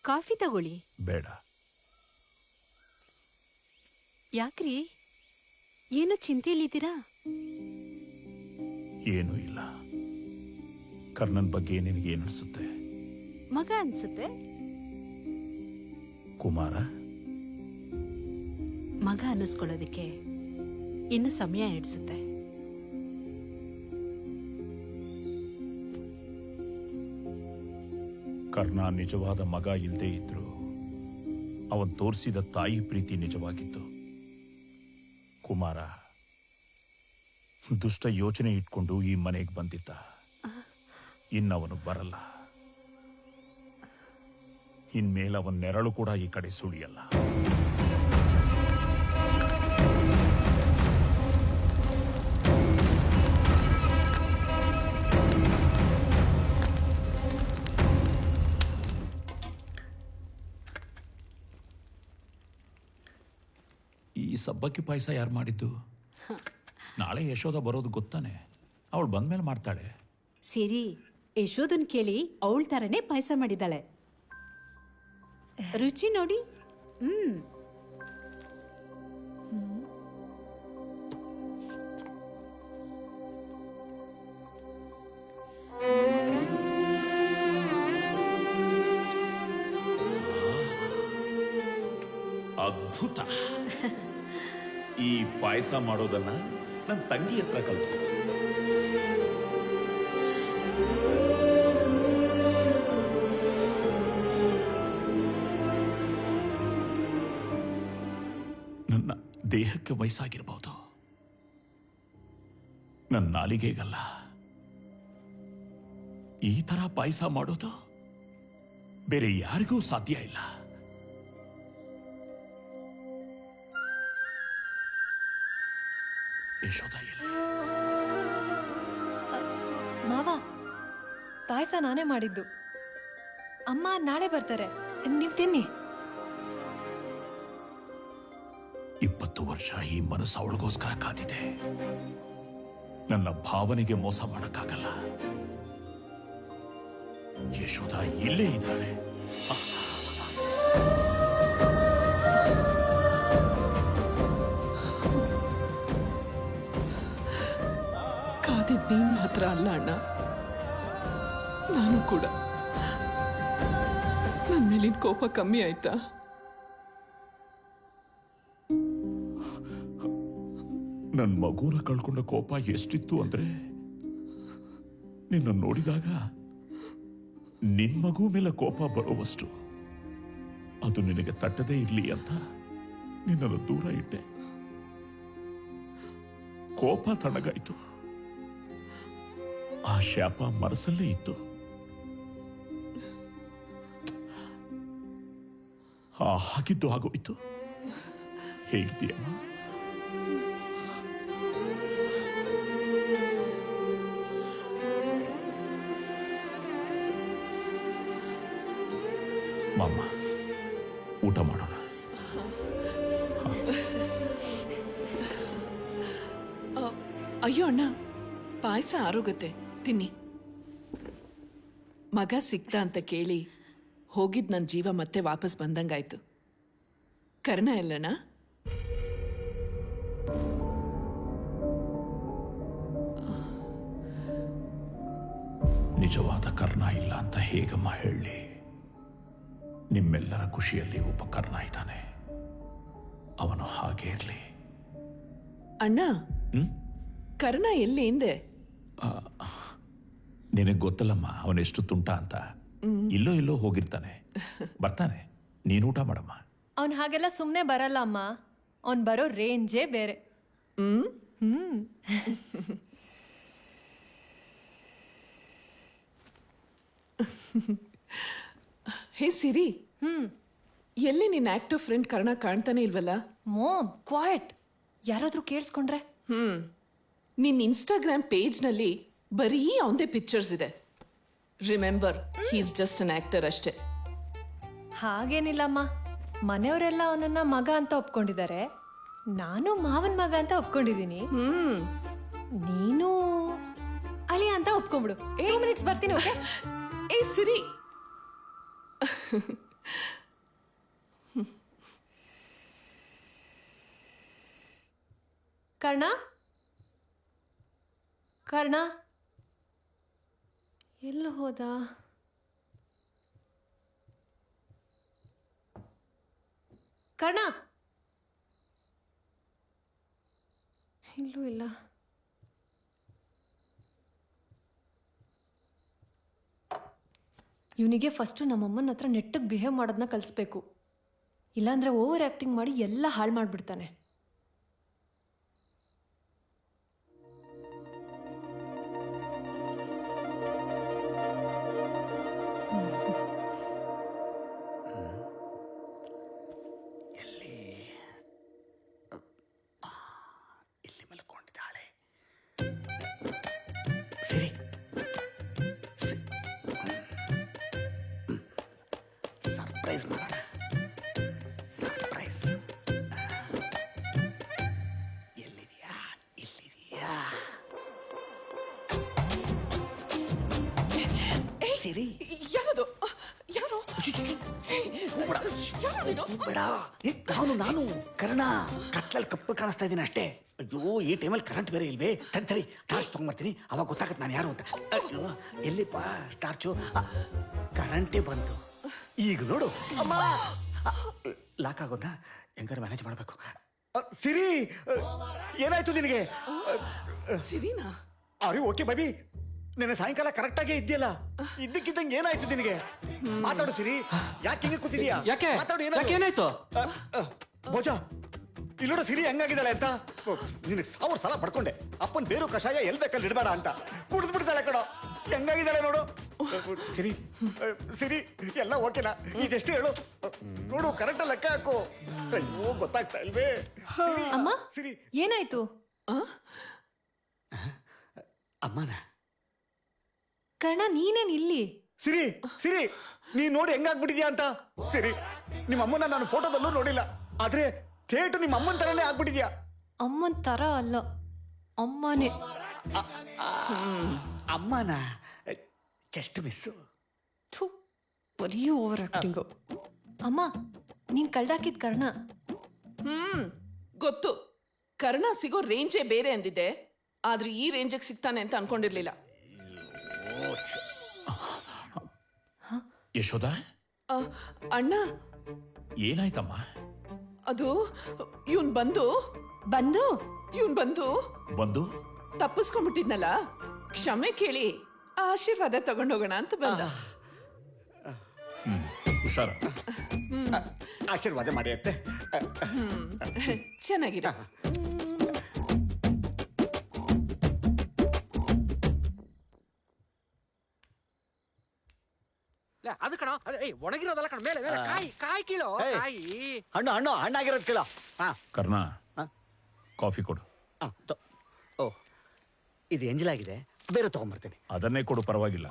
ಕಾಫಿ ತಗೊಳ್ಳಿ. ಬೇಡ. ಯಾಕ್ರಿ ಏನು ಚಿಂತೆಯಲ್ಲಿದ್ದೀರಾ? ಏನೂ ಇಲ್ಲ. ಕರ್ಣನ್ ಬಗ್ಗೆ ನಿನಗೆ ಏನನ್ಸುತ್ತೆ? ಮಗ ಅನ್ಸುತ್ತೆ. ಕುಮಾರ ಮಗ ಅನ್ನಿಸ್ಕೊಳ್ಳೋದಕ್ಕೆ ಇನ್ನು ಸಮಯ ಹಿಡಿಸುತ್ತೆ. ಕರ್ಣ ನಿಜವಾದ ಮಗ ಇಲ್ಲದೆ ಇದ್ರು ಅವನ್ ತೋರಿಸಿದ ತಾಯಿ ಪ್ರೀತಿ ನಿಜವಾಗಿತ್ತು. ಕುಮಾರ ದುಷ್ಟ ಯೋಚನೆ ಇಟ್ಕೊಂಡು ಈ ಮನೆಗೆ ಬಂದಿದ್ದ. ಇನ್ನವನು ಬರಲ್ಲ. ಇನ್ಮೇಲೆ ಅವನ ನೆರಳು ಕೂಡ ಈ ಕಡೆ ಸುಳಿಯಲ್ಲ. ಈ ಸಬ್ಬಕ್ಕಿ ಪಾಯಸ ಯಾರು ಮಾಡಿದ್ದು? ನಾಳೆ ಯಶೋಧ ಬರೋದು ಗೊತ್ತಾನೆ. ಅವಳು ಬಂದ್ಮೇಲೆ ಮಾಡ್ತಾಳೆ. ಸಿರಿ ಯಶೋದನ್ ಕೇಳಿ ಅವಳ ಥರನೇ ಪಾಯಸ ಮಾಡಿದ್ದಾಳೆ. ರುಚಿ ನೋಡಿ. ಅದ್ಭುತ. ಈ ಪಾಯಸ ಮಾಡೋದನ್ನ ನನ್ನ ತಂಗಿ ಹತ್ರ ಕಲ್ತು. ನನ್ನ ದೇಹಕ್ಕೆ ವಯಸ್ಸಾಗಿರ್ಬಹುದು, ನನ್ನ ನಾಲಿಗೆಗಲ್ಲ. ಈ ತರ ಪಾಯಸ ಮಾಡೋದು ಬೇರೆ ಯಾರಿಗೂ ಸಾಧ್ಯ ಇಲ್ಲ. ಯಶೋಧ ಎಲ್ಲಿ? ಮಾವ, ಪಾಯಸ ನಾನೇ ಮಾಡಿದ್ದು. ಅಮ್ಮ ನಾಳೆ ಬರ್ತಾರೆ, ನೀವು ತಿನ್ನಿ. 20 ವರ್ಷ ಈ ಮನಸ್ಸು ಅವಳಿಗೋಸ್ಕರ ಕಾದಿದೆ. ನನ್ನ ಭಾವನೆಗೆ ಮೋಸ ಮಾಡಕ್ಕಾಗಲ್ಲ. ಯಶೋಧ ಇಲ್ಲೇ ಇದ್ದಾಳೆ. ಕಾದಿದ್ ನೀನ್ ಮಾತ್ರ ಅಲ್ಲ ಅಣ್ಣ, ನಾನು ಕೂಡ. ನನ್ನ ಮೇಲಿನ ಕೋಪ ಕಮ್ಮಿ ಆಯ್ತಾ? ನನ್ನ ಮಗುನ ಕಳ್ಕೊಂಡ ಕೋಪ ಎಷ್ಟಿತ್ತು ಅಂದ್ರೆ, ನಿನ್ನ ನೋಡಿದಾಗ ನಿನ್ ಮಗು ಮೇಲೆ ಕೋಪ ಬರುವಷ್ಟು. ಅದು ನಿನಗೆ ತಟ್ಟದೇ ಇರ್ಲಿ ಅಂತ ನಿನ್ನನ್ನು ದೂರ ಇಟ್ಟೆ. ಕೋಪ ತಣ್ಣಗಾಯ್ತು. ಆ ಶಾಪ ಮನಸ್ಸಲ್ಲೇ ಇತ್ತು. ಹಾಗಿದ್ದು ಆಗೋಯ್ತು. ಹೇಗಿದೆಯಮ್ಮ? ಮಾಮ, ಊಟ ಮಾಡೋಣ. ಅಯ್ಯೋ ಅಣ್ಣ, ಪಾಯಸ ಆರೋಗುತ್ತೆ, ತಿನ್ನಿ. ಮಗ ಸಿಕ್ತಾ ಅಂತ ಕೇಳಿ ಹೋಗಿದ್ ನನ್ನ ಜೀವ ಮತ್ತೆ ವಾಪಸ್ ಬಂದಂಗಾಯ್ತು. ಕರ್ಣ ಎಲ್ಲಣ್ಣ? ನಿಜವಾದ ಕರ್ಣ ಇಲ್ಲ ಅಂತ ಹೇಗಮ್ಮ ಹೇಳಿ? ನಿಮ್ಮೆಲ್ಲರ ಖುಷಿಯಲ್ಲಿ ಒಬ್ಬ ಕರ್ಣ ಇದ್ದಾನೆ. ಅವನು ಹಾಗೆ ಇರಲಿ. ಅಣ್ಣ, ಕರ್ಣ ಎಲ್ಲಿ ಹಿಂದೆ? ನಿನಗೆ ಗೊತ್ತಲ್ಲಮ್ಮ ಅವನೆಷ್ಟು ತುಂಟ ಅಂತ. ಇಲ್ಲೋ ಇಲ್ಲೋ ಹೋಗಿರ್ತಾನೆ, ಬರ್ತಾನೆ. ನೀನು ಊಟ ಮಾಡಮ್ಮ. ಅವ್ನು ಹಾಗೆಲ್ಲ ಸುಮ್ಮನೆ ಬರಲ್ಲ ಅಮ್ಮ. ಅವ್ನು ಬರೋ ರೇಂಜೇ ಬೇರೆ. ಹೇ ಸಿರಿ, ಎಲ್ಲಿ ನಿನ್ನ ಆಕ್ಟಿವ್ ಫ್ರೆಂಡ್ ಕರ್ಣ ಕಾಣ್ತಾನೆ ಇಲ್ವಲ್ಲ? ಮೋಮ್ ಕ್ವಾಯಟ್, ಯಾರಾದ್ರೂ ಕೇಳಿಸ್ಕೊಂಡ್ರೆ? ನಿನ್ನ ಇನ್ಸ್ಟಾಗ್ರಾಮ್ ಪೇಜ್ನಲ್ಲಿ ಬರೀ ಅವಂದೇ ಪಿಕ್ಚರ್ಸ್ ಇದೆ. Remember, he is just an actor ಅಷ್ಟೇ. ಹಾಗೇನಿಲ್ಲಮ್ಮ, ಮನೆಯವರೆಲ್ಲ ಅವನನ್ನ ಮಗ ಅಂತ ಒಪ್ಕೊಂಡಿದ್ದಾರೆ, ನಾನು ಮಾವನ್ ಮಗ ಅಂತ ಒಪ್ಕೊಂಡಿದ್ದೀನಿ. ನೀನು ಅಳಿಯ ಅಂತ ಒಪ್ಕೊಂಡ್ಬಿಡು. 2 ಮಿನಿಟ್ಸ್ ಬರ್ತೀನಿ. ಓಕೆ? ಏ ಸಿರಿ, ಕರ್ಣ, ಕರ್ಣ ಎಲ್ಲ ಹೋದ? ಕರ್ಣ ಇಲ್ಲೂ ಇಲ್ಲ. ಇವನಿಗೆ ಫಸ್ಟು ನಮ್ಮಮ್ಮನ ಹತ್ರ ನೆಟ್ಟಗೆ ಬಿಹೇವ್ ಮಾಡೋದನ್ನ ಕಲಿಸ್ಬೇಕು, ಇಲ್ಲಾಂದ್ರೆ ಓವರ್ ಆ್ಯಕ್ಟಿಂಗ್ ಮಾಡಿ ಎಲ್ಲ ಹಾಳು ಮಾಡಿಬಿಡ್ತಾನೆ. ಸರಿ, ಸರ್ಪ್ರೈಸ್ ಮಾಡೋಣ. ಸರ್ಪ್ರೈಸ್. ಎಲ್ಲಿದೆಯಾ? ಇಲ್ಲಿದೆಯಾ? ಸಿರಿ, ಯಾರದು? ಯಾರು? ಬೇಡ, ನಾನು ಕರ್ಣ. ಕತ್ಲಲ್ಲಿ ಕಪ್ಪು ಕಾಣಿಸ್ತಾ ಇದ್ದೀನಿ ಅಷ್ಟೇ. ಅಯ್ಯೋ, ಈ ಟೈಮಲ್ಲಿ ಕರೆಂಟ್ ಬೇರೆ ಇಲ್ವೇ? ತಡಿ ಟಾರ್ಚ್ ತಗೊಂಡ್ಬರ್ತೀನಿ, ಅವಾಗ ಗೊತ್ತಾಗತ್ತೆ ನಾನು ಯಾರು ಅಂತ. ಅಯ್ಯೋ, ಎಲ್ಲಿಪ್ಪ ಟಾರ್ಚು? ಕರೆಂಟೇ ಬಂತು. ಈಗ ನೋಡು. ಲಾಕ್ ಆಗೋದನ್ನ ಹೆಂಗಾರು ಮ್ಯಾನೇಜ್ ಮಾಡಬೇಕು. ಸಿರಿ, ಏನಾಯ್ತು ನಿನಗೆ? ಸಿರಿನಾ? ಅರೆ ಓಕೆ ಬೇಬಿ, ನಿನ್ನೆ ಸಾಯಂಕಾಲ ಕರೆಕ್ಟಾಗೇ ಇದೆಯಲ್ಲ, ಇದ್ದಕ್ಕಿದ್ದಂಗೆ ಏನಾಯ್ತು ನಿನಗೆ? ಮಾತಾಡು ಸಿರಿ, ಯಾಕೆ ಹಿಂಗೆ ಕೂತಿದ್ಯಾ? ಯಾಕೆ? ಮಾತಾಡು. ಏನಾಯ್ತು? ಭೋಜ, ಇಲ್ಲೋಡ ಸಿರಿ ಹೆಂಗಾಗಿದ್ದಾಳೆ ಅಂತ. ನಿನಗೆ 1000 ಸಲ ಪಡ್ಕೊಂಡೆ, ಅಪ್ಪನ್ ಬೇರು ಕಷಾಯ ಎಲ್ ಬೇಕಲ್ಲಿ ಇಡಬೇಡ ಅಂತ. ಕುಡಿದು ಬಿಡ್ತಾಳೆ ಕಣೋ, ಹೆಂಗಾಗಿದ್ದಾಳೆ ನೋಡು. ಸಿರಿ, ಸಿರಿ ಎಲ್ಲ ಓಕೆನಾ? ಇದೆಷ್ಟು ಹೇಳು ನೋಡು, ಕರೆಕ್ಟ್ ಲೆಕ್ಕ ಹಾಕು. ಅಯ್ಯೋ, ಗೊತ್ತಾಗ್ತಾ ಇಲ್ವೇ? ಅಮ್ಮ, ಸಿರಿ ಏನಾಯ್ತು? ಅಮ್ಮನ ಕರ್ಣ, ನೀನೇನ್ ಇಲ್ಲಿ? ಸಿರಿ, ಸಿರಿ ನೀನ್ ನೋಡಿ ಹೆಂಗಾಗ್ಬಿಟ್ಟಿದ್ಯಾ ಅಂತ. ಸಿರಿ, ನಿಮ್ಮ ಅಮ್ಮನ ನಾನು ಫೋಟೋದಲ್ಲೂ ನೋಡಿಲ್ಲ, ಆದ್ರೆ ಥೇಟು ನಿಮ್ಮ ಅಮ್ಮನ ತರನೇ ಆಗ್ಬಿಟ್ಟಿದ್ಯಾ. ಅಮ್ಮನ್ ತರ ಅಲ್ಲ, ಅಮ್ಮನೇ. ಅಮ್ಮನ ಜಸ್ಟ್ ಮಿಸ್ಸು. ಬರೀ ಓವರ್ ಆಕ್ಟಿಂಗು. ಅಮ್ಮ, ನೀನ್ ಕಳ್ದಾಕಿದ್ ಕರ್ಣ. ಗೊತ್ತು. ಕರ್ಣ ಸಿಗೋ ರೇಂಜೇ ಬೇರೆ ಅಂದಿದ್ದೆ, ಆದ್ರೆ ಈ ರೇಂಜಿಗೆ ಸಿಗ್ತಾನೆ ಅಂತ ಅನ್ಕೊಂಡಿರ್ಲಿಲ್ಲ. ಯಶೋದ, ಅಣ್ಣ, ಏನಾಯ್ತಮ್ಮ? ಅದು ಇವನ್ ಬಂದು ತಪ್ಪಿಸ್ಕೊಂಡ್ಬಿಟ್ಟಿದ್ನಲ್ಲ, ಕ್ಷಮೆ ಕೇಳಿ ಆಶೀರ್ವಾದ ತಗೊಂಡೋಗೋಣ ಅಂತ ಬಂದ. ಹುಷಾರ. ಆಶೀರ್ವಾದ ಮಾಡಿ ಅತ್ತೆ. ಚೆನ್ನಾಗಿರ. ಅದು ಕಣ, ಒಣಗಿರೋದಲ್ಲ ಕಣ, ಮೇಲೆ ಕಾಯಿ ಕೀಳೋ. ಕಾಯಿ ಹಣ್ಣಾಗಿರೋದು ಕೀಳೋ. ಕರ್ಣ, ಕಾಫಿ ಕೊಡು. ಓ, ಇದು ಎಂಜಲಾಗಿದೆ, ಬೇರೆ ತಗೊಂಡ್ಬರ್ತೇನೆ. ಅದನ್ನೇ ಕೊಡು, ಪರವಾಗಿಲ್ಲ.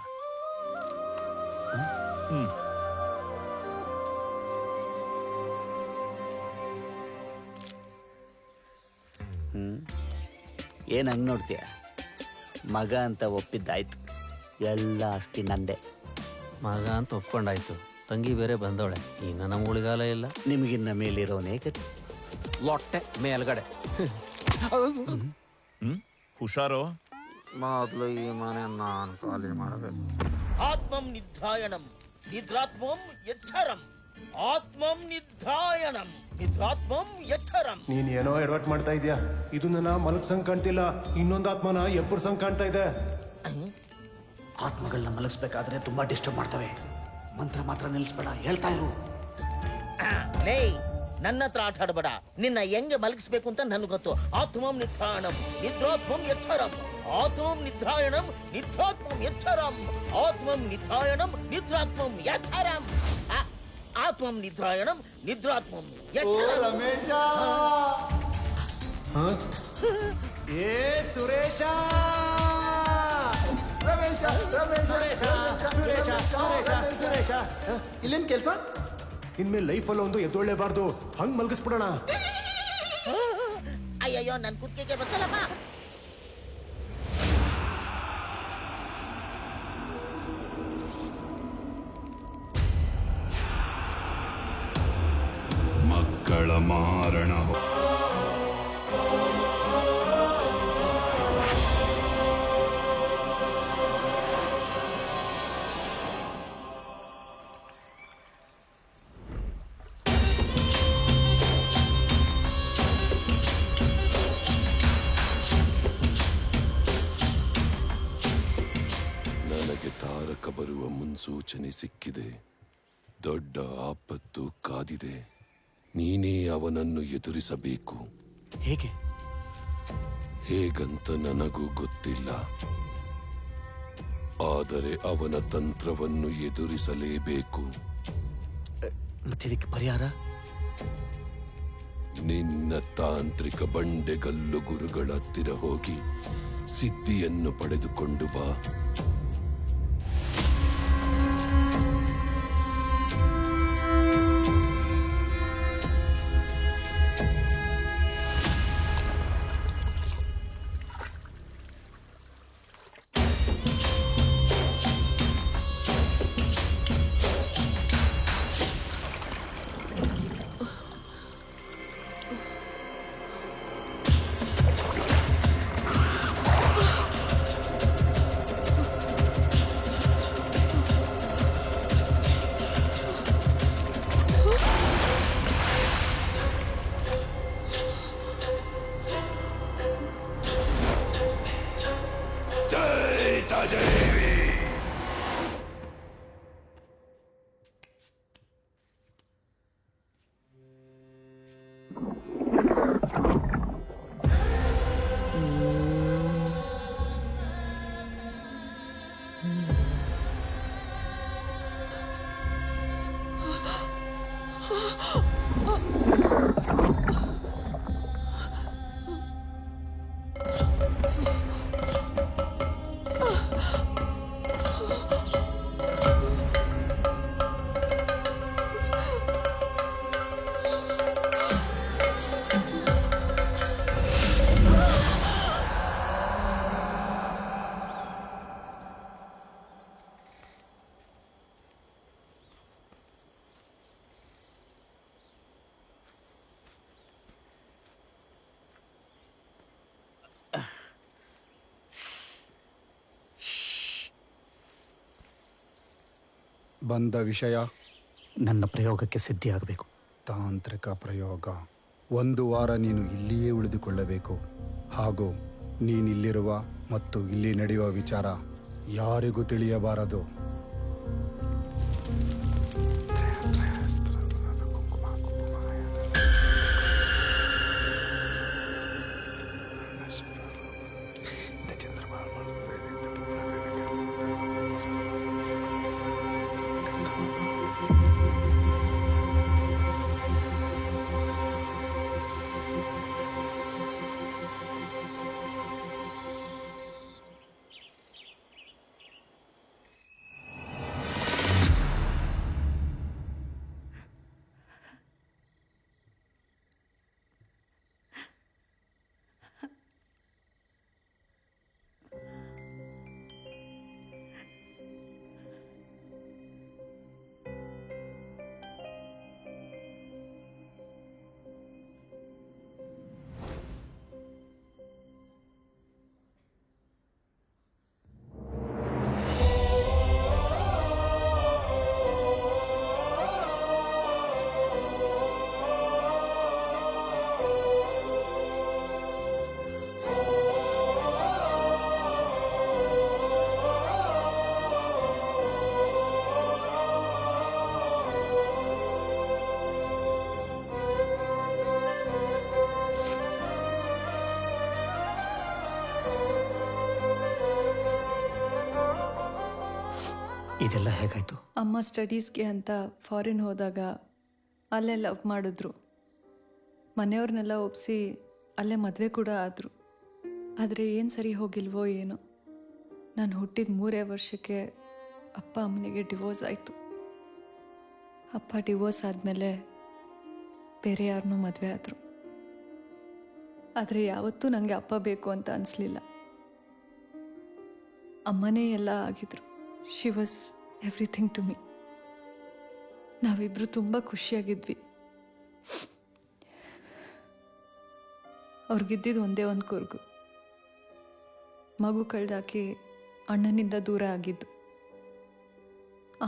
ಏನು ಹಂಗೆ ನೋಡ್ತೀಯ? ಮಗ ಅಂತ ಒಪ್ಪಿದ್ದಾಯ್ತು, ಎಲ್ಲ ಆಸ್ತಿ ನಂದೆ. ಮಗ ಅಂತ ಒಪ್ಕೊಂಡಾಯ್ತು, ತಂಗಿ ಬೇರೆ ಬಂದವಳೆ, ಇನ್ನು ನಮ್ಮ ಉಳಿಗಾಲ ಇಲ್ಲ. ನಿಮಗಿನ್ನ ಮೇಲಿರೋನೇ ಗತಿ. ಲೊಟ್ಟೆ ಮೇಲ್ಗಡೆ. ಹುಷಾರು. ಮೊದಲು ಈ ಮನೆ ನಾನು ಖಾಲಿ ಮಾಡಬೇಕು. ಆತ್ಮಂ ನಿಧ್ರಾಯಣಂ ನಿದ್ರಾತ್ಮಂ ಯಚ್ಛರಂ. ಆತ್ಮಂ ನಿಧ್ರಾಯಣಂ ನಿದ್ರಾತ್ಮಂ ಯಚ್ಛರಂ. ನೀನ್ ಏನೋ ಎಡವಟ್ ಮಾಡ್ತಾ ಇದ್ಯಾ. ಇದು ನನ್ನ ಮಲಗ್ಸಂಗ್ ಕಾಣ್ತಿಲ್ಲ, ಇನ್ನೊಂದು ಆತ್ಮನ ಎಬ್ಬರ್ಸಂಗ್ ಕಾಣ್ತಾ ಇದೆ. ಆತ್ಮಗಳನ್ನ ಮಲಗಿಸ್ಬೇಕಾದ್ರೆ ತುಂಬಾ ಡಿಸ್ಟರ್ಬ್ ಮಾಡ್ತವೆ. ಮಂತ್ರ ಮಾತ್ರ ನಿಲ್ಲಿಸ್ಬೇಡ, ಹೇಳ್ತಾ ಇರು. ಲೇ, ನನ್ನ ಹತ್ರ ಆಟ ಆಡಬೇಡ. ನಿನ್ನ ಹೆಂಗೆ ಮಲಗಿಸ್ಬೇಕು ಅಂತ ನನ್ಗೆ ಗೊತ್ತು. ಆತ್ಮಂ ನಿಧ್ರಾಯಣಂ ನಿದ್ರಾತ್ಮಂ ಯಚ್ಛರಂ. ಆತ್ಮಂ ನಿದ್ರಾಯಣಂ ನಿದ್ರಾತ್ಮಂ ಯಚ್ಛರಂ ಆತ್ಮಂ ನಿದ್ರಾಯಣಂ ನಿದ್ರಾತ್ಮಂ ಯಚ್ಛರಂ ಆತ್ಮಂ ನಿದ್ರಾಯಣಂ ನಿದ್ರಾತ್ಮಂ ಯಚ್ಛರಂ. ಏ ಸುರೇಶ ಇಲ್ಲೇನ್ ಕೆಲ್ಸ? ಇನ್ಮೇಲೆ ಲೈಫಲ್ಲಿ ಒಂದು ಎದ್ದೊಳ್ಳೇಬಾರ್ದು, ಹಂಗ್ ಮಲ್ಗಿಸ್ಬಿಡೋಣ. ಅಯ್ಯಯ್ಯೋ ನನ್ ಕುತ್ತಿಗೆ ಬರ್ತಲ್ಲಪ್ಪ. ಮಕ್ಕಳ ಮಾರಣ. ನನಗೆ ತಾರಕ ಬರುವ ಮುನ್ಸೂಚನೆ ಸಿಕ್ಕಿದೆ. ದೊಡ್ಡ ಆಪತ್ತು ಕಾದಿದೆ. ನೀನೇ ಅವನನ್ನು ಎದುರಿಸಬೇಕು. ಹೇಗೆ? ಹೇಗಂತ ನನಗೂ ಗೊತ್ತಿಲ್ಲ, ಆದರೆ ಅವನ ತಂತ್ರವನ್ನು ಎದುರಿಸಲೇಬೇಕು. ಮತ್ತಿದಕ್ಕೆ ಪರಿಹಾರ? ನಿನ್ನ ತಾಂತ್ರಿಕ ಬಂಡೆಗಲ್ಲು ಗುರುಗಳ ಹತ್ತಿರ ಹೋಗಿ ಸಿದ್ಧಿಯನ್ನು ಪಡೆದುಕೊಂಡು ಬಾ. ಬಂದ ವಿಷಯ ನನ್ನ ಪ್ರಯೋಗಕ್ಕೆ ಸಿದ್ಧಿಯಾಗಬೇಕು. ತಾಂತ್ರಿಕ ಪ್ರಯೋಗ. 1 ವಾರ ನೀನು ಇಲ್ಲಿಯೇ ಉಳಿದುಕೊಳ್ಳಬೇಕು. ಹಾಗೂ ನೀನಿಲ್ಲಿರುವ ಮತ್ತು ಇಲ್ಲಿ ನಡೆಯುವ ವಿಚಾರ ಯಾರಿಗೂ ತಿಳಿಯಬಾರದು. ಇದೆಲ್ಲ ಹೇಗಾಯ್ತು? ಅಮ್ಮ ಸ್ಟಡೀಸ್ಗೆ ಅಂತ ಫಾರಿನ್ ಹೋದಾಗ ಅಲ್ಲೇ ಲವ್ ಮಾಡಿದ್ರು. ಮನೆಯವ್ರನ್ನೆಲ್ಲ ಒಪ್ಪಿಸಿ ಅಲ್ಲೇ ಮದುವೆ ಕೂಡ ಆದರು. ಆದರೆ ಏನು ಸರಿ ಹೋಗಿಲ್ವೋ ಏನೋ, ನಾನು ಹುಟ್ಟಿದ 3 ವರ್ಷಕ್ಕೆ ಅಪ್ಪ ಅಮ್ಮನಿಗೆ ಡಿವೋರ್ಸ್ ಆಯಿತು. ಅಪ್ಪ ಡಿವೋರ್ಸ್ ಆದಮೇಲೆ ಬೇರೆ ಯಾರನ್ನೂ ಮದುವೆ ಆದರು. ಆದರೆ ಯಾವತ್ತೂ ನನಗೆ ಅಪ್ಪ ಬೇಕು ಅಂತ ಅನಿಸ್ಲಿಲ್ಲ. ಅಮ್ಮನೇ ಎಲ್ಲ ಆಗಿದ್ರು. She was everything to me. ನಾವಿಬ್ಬರು ತುಂಬ ಖುಷಿಯಾಗಿದ್ವಿ. ಅವ್ರಿಗಿದ್ದಿದ್ದು ಒಂದೇ ಒಂದು ಕೊರಗು, ಮಗು ಕಳೆದಾಕಿ ಅಣ್ಣನಿಂದ ದೂರ ಆಗಿದ್ದು.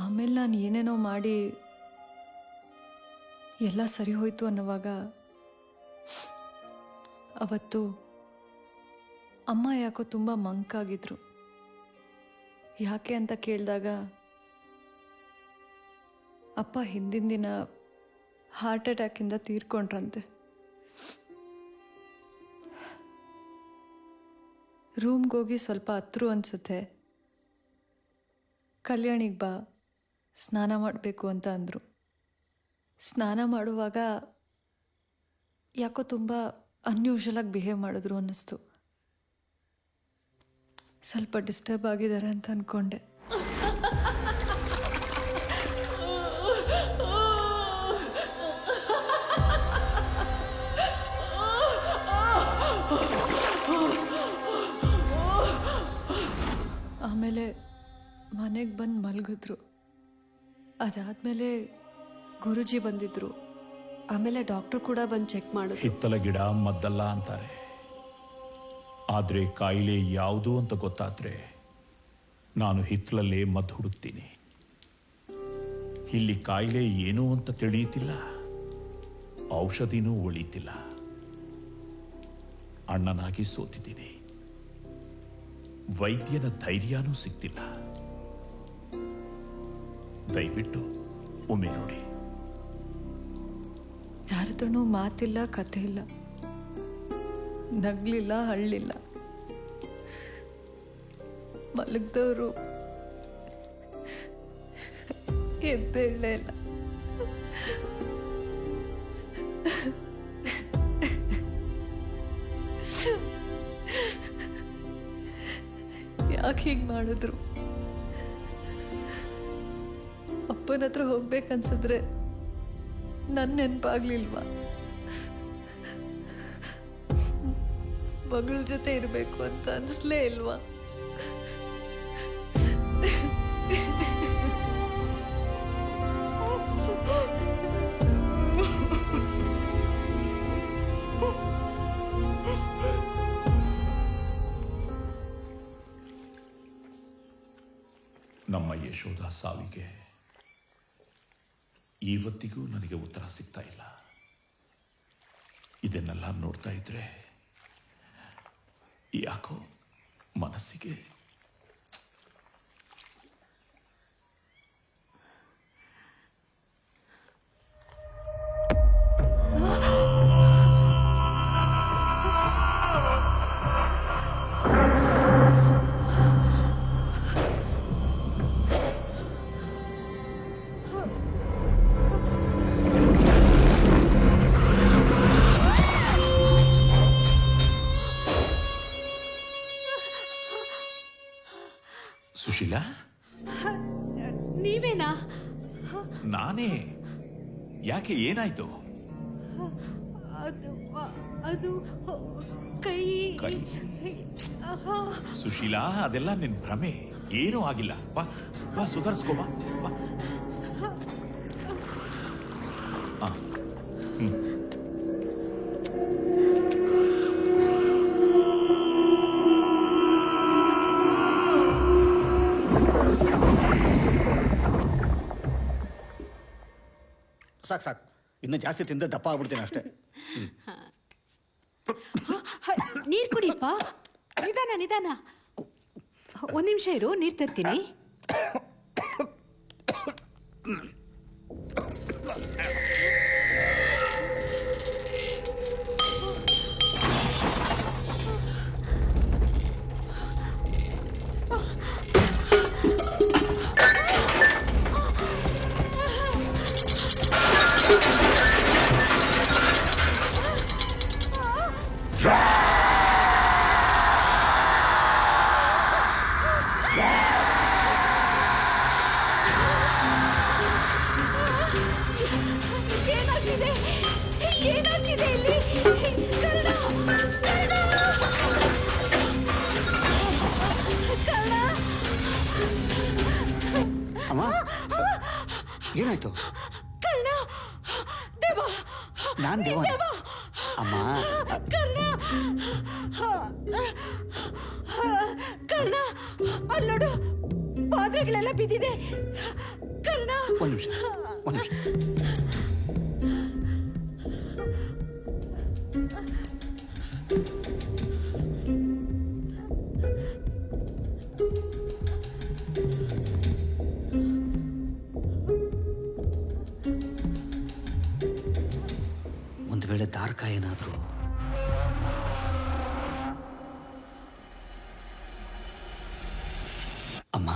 ಆಮೇಲೆ ನಾನು ಏನೇನೋ ಮಾಡಿ ಎಲ್ಲ ಸರಿ ಹೋಯ್ತು ಅನ್ನೋವಾಗ ಅವತ್ತು ಅಮ್ಮ ಯಾಕೋ ತುಂಬ ಮಂಕಾಗಿದ್ರು. ಯಾಕೆ ಅಂತ ಕೇಳಿದಾಗ ಅಪ್ಪ ಹಿಂದಿನ ದಿನ ಹಾರ್ಟ್ ಅಟ್ಯಾಕಿಂದ ತೀರ್ಕೊಂಡ್ರಂತೆ. ರೂಮ್ಗೆ ಹೋಗಿ ಸ್ವಲ್ಪ ಹತ್ರು ಅನಿಸುತ್ತೆ, ಕಲ್ಯಾಣಿಗೆ ಬಾ ಸ್ನಾನ ಮಾಡಬೇಕು ಅಂತ ಅಂದರು. ಸ್ನಾನ ಮಾಡುವಾಗ ಯಾಕೋ ತುಂಬ ಅನ್ಯೂಶಲಾಗಿ ಬಿಹೇವ್ ಮಾಡಿದ್ರು ಅನ್ನಿಸ್ತು. ಸ್ವಲ್ಪ ಡಿಸ್ಟರ್ಬ್ ಆಗಿದ್ದಾರೆ ಅಂತ ಅಂದ್ಕೊಂಡೆ. ಆಮೇಲೆ ಮನೆಗೆ ಬಂದು ಮಲಗಿದ್ರು. ಅದಾದಮೇಲೆ ಗುರುಜಿ ಬಂದಿದ್ರು. ಆಮೇಲೆ ಡಾಕ್ಟ್ರು ಕೂಡ ಬಂದು ಚೆಕ್ ಮಾಡಿದ್ರು. ಹಿತ್ತಲ ಗಿಡ ಮದ್ದಲ್ಲ ಅಂತಾರೆ, ಆದರೆ ಕಾಯಿಲೆ ಯಾವುದು ಅಂತ ಗೊತ್ತಾದ್ರೆ ನಾನು ಹಿತ್ತಲಲ್ಲೇ ಮದ್ದು ಹುಡುಕ್ತೀನಿ. ಇಲ್ಲಿ ಕಾಯಿಲೆ ಏನು ಅಂತ ತಿಳಿಯುತ್ತಿಲ್ಲ, ಔಷಧಿನೂ ಉಳಿತಿಲ್ಲ. ಅಣ್ಣನಾಗಿ ಸೋತಿದ್ದೀನಿ, ವೈದ್ಯನ ಧೈರ್ಯನೂ ಸಿಗ್ತಿಲ್ಲ. ದಯವಿಟ್ಟು ಒಮ್ಮೆ ನೋಡಿ. ಯಾರತ್ರನೂ ಮಾತಿಲ್ಲ, ಕತೆ ಇಲ್ಲ, ನಗ್ಲಿಲ್ಲ, ಅಳ್ಳಿಲ್ಲ. ಮಲಗ್ದವರು ಎದ್ದೇಳಲೇ ಇಲ್ಲ. ಯಾಕೆ ಹೀಗೆ ಮಾಡಿದ್ರು? ಅಪ್ಪನ ಹತ್ರ ಹೋಗ್ಬೇಕನ್ಸಿದ್ರೆ ನನ್ನ ನೆನಪಾಗ್ಲಿಲ್ವಾ? ಮಗಳ ಜೊತೆ ಇರಬೇಕು ಅಂತ ಅನ್ಸ್ಲೇ ಇಲ್ವಾ? ನಮ್ಮ ಯಶೋಧ ಸಾವಿಗೆ ಇವತ್ತಿಗೂ ನನಗೆ ಉತ್ತರ ಸಿಗ್ತಾ ಇಲ್ಲ. ಇದನ್ನೆಲ್ಲ ನೋಡ್ತಾ ಇದ್ರೆ ಯಾಕೋ ಮನಸ್ಸಿಗೆ ಸುಶೀಲಾ, ನೀವೇನಾ? ನಾನೇ. ಯಾಕೆ, ಏನಾಯ್ತು? ಅದು ಕೈ. ಸುಶೀಲಾ, ಅದೆಲ್ಲ ನಿನ್ ಭ್ರಮೆ, ಏನೂ ಆಗಿಲ್ಲ. ಬಾ ಬಾ, ಸುಧಾರಿಸ್ಕೋ ಬಾ. ಸಾಕು ಸಾಕು, ಇನ್ನೂ ಜಾಸ್ತಿ ತಿಂದ ದಪ್ಪ ಆಗ್ಬಿಡ್ತೀನಿ ಅಷ್ಟೇ. ನೀರು ಕುಡಿಯಪ್ಪ. ನಿಧಾನ ನಿಧಾನ, ಒಂದು ನಿಮಿಷ ಇರು, ನೀರು ತರ್ತೀನಿ. ಏನಾಯ್ತು? ಕರ್ಣ ದೇವ, ನಾನ್ ದೇವ ಅಮ್ಮ. ಕರ್ಣ ಅಲ್ಲೋಡು, ಪಾತ್ರೆಗಳೆಲ್ಲ ಬಿದ್ದಿದೆ. ಕರ್ಣ ಒಂದು ನಿಮಿಷ. ಒಂದು ವೇಳೆ ದಾರ್ಕ ಏನಾದರೂ ಅಮ್ಮ.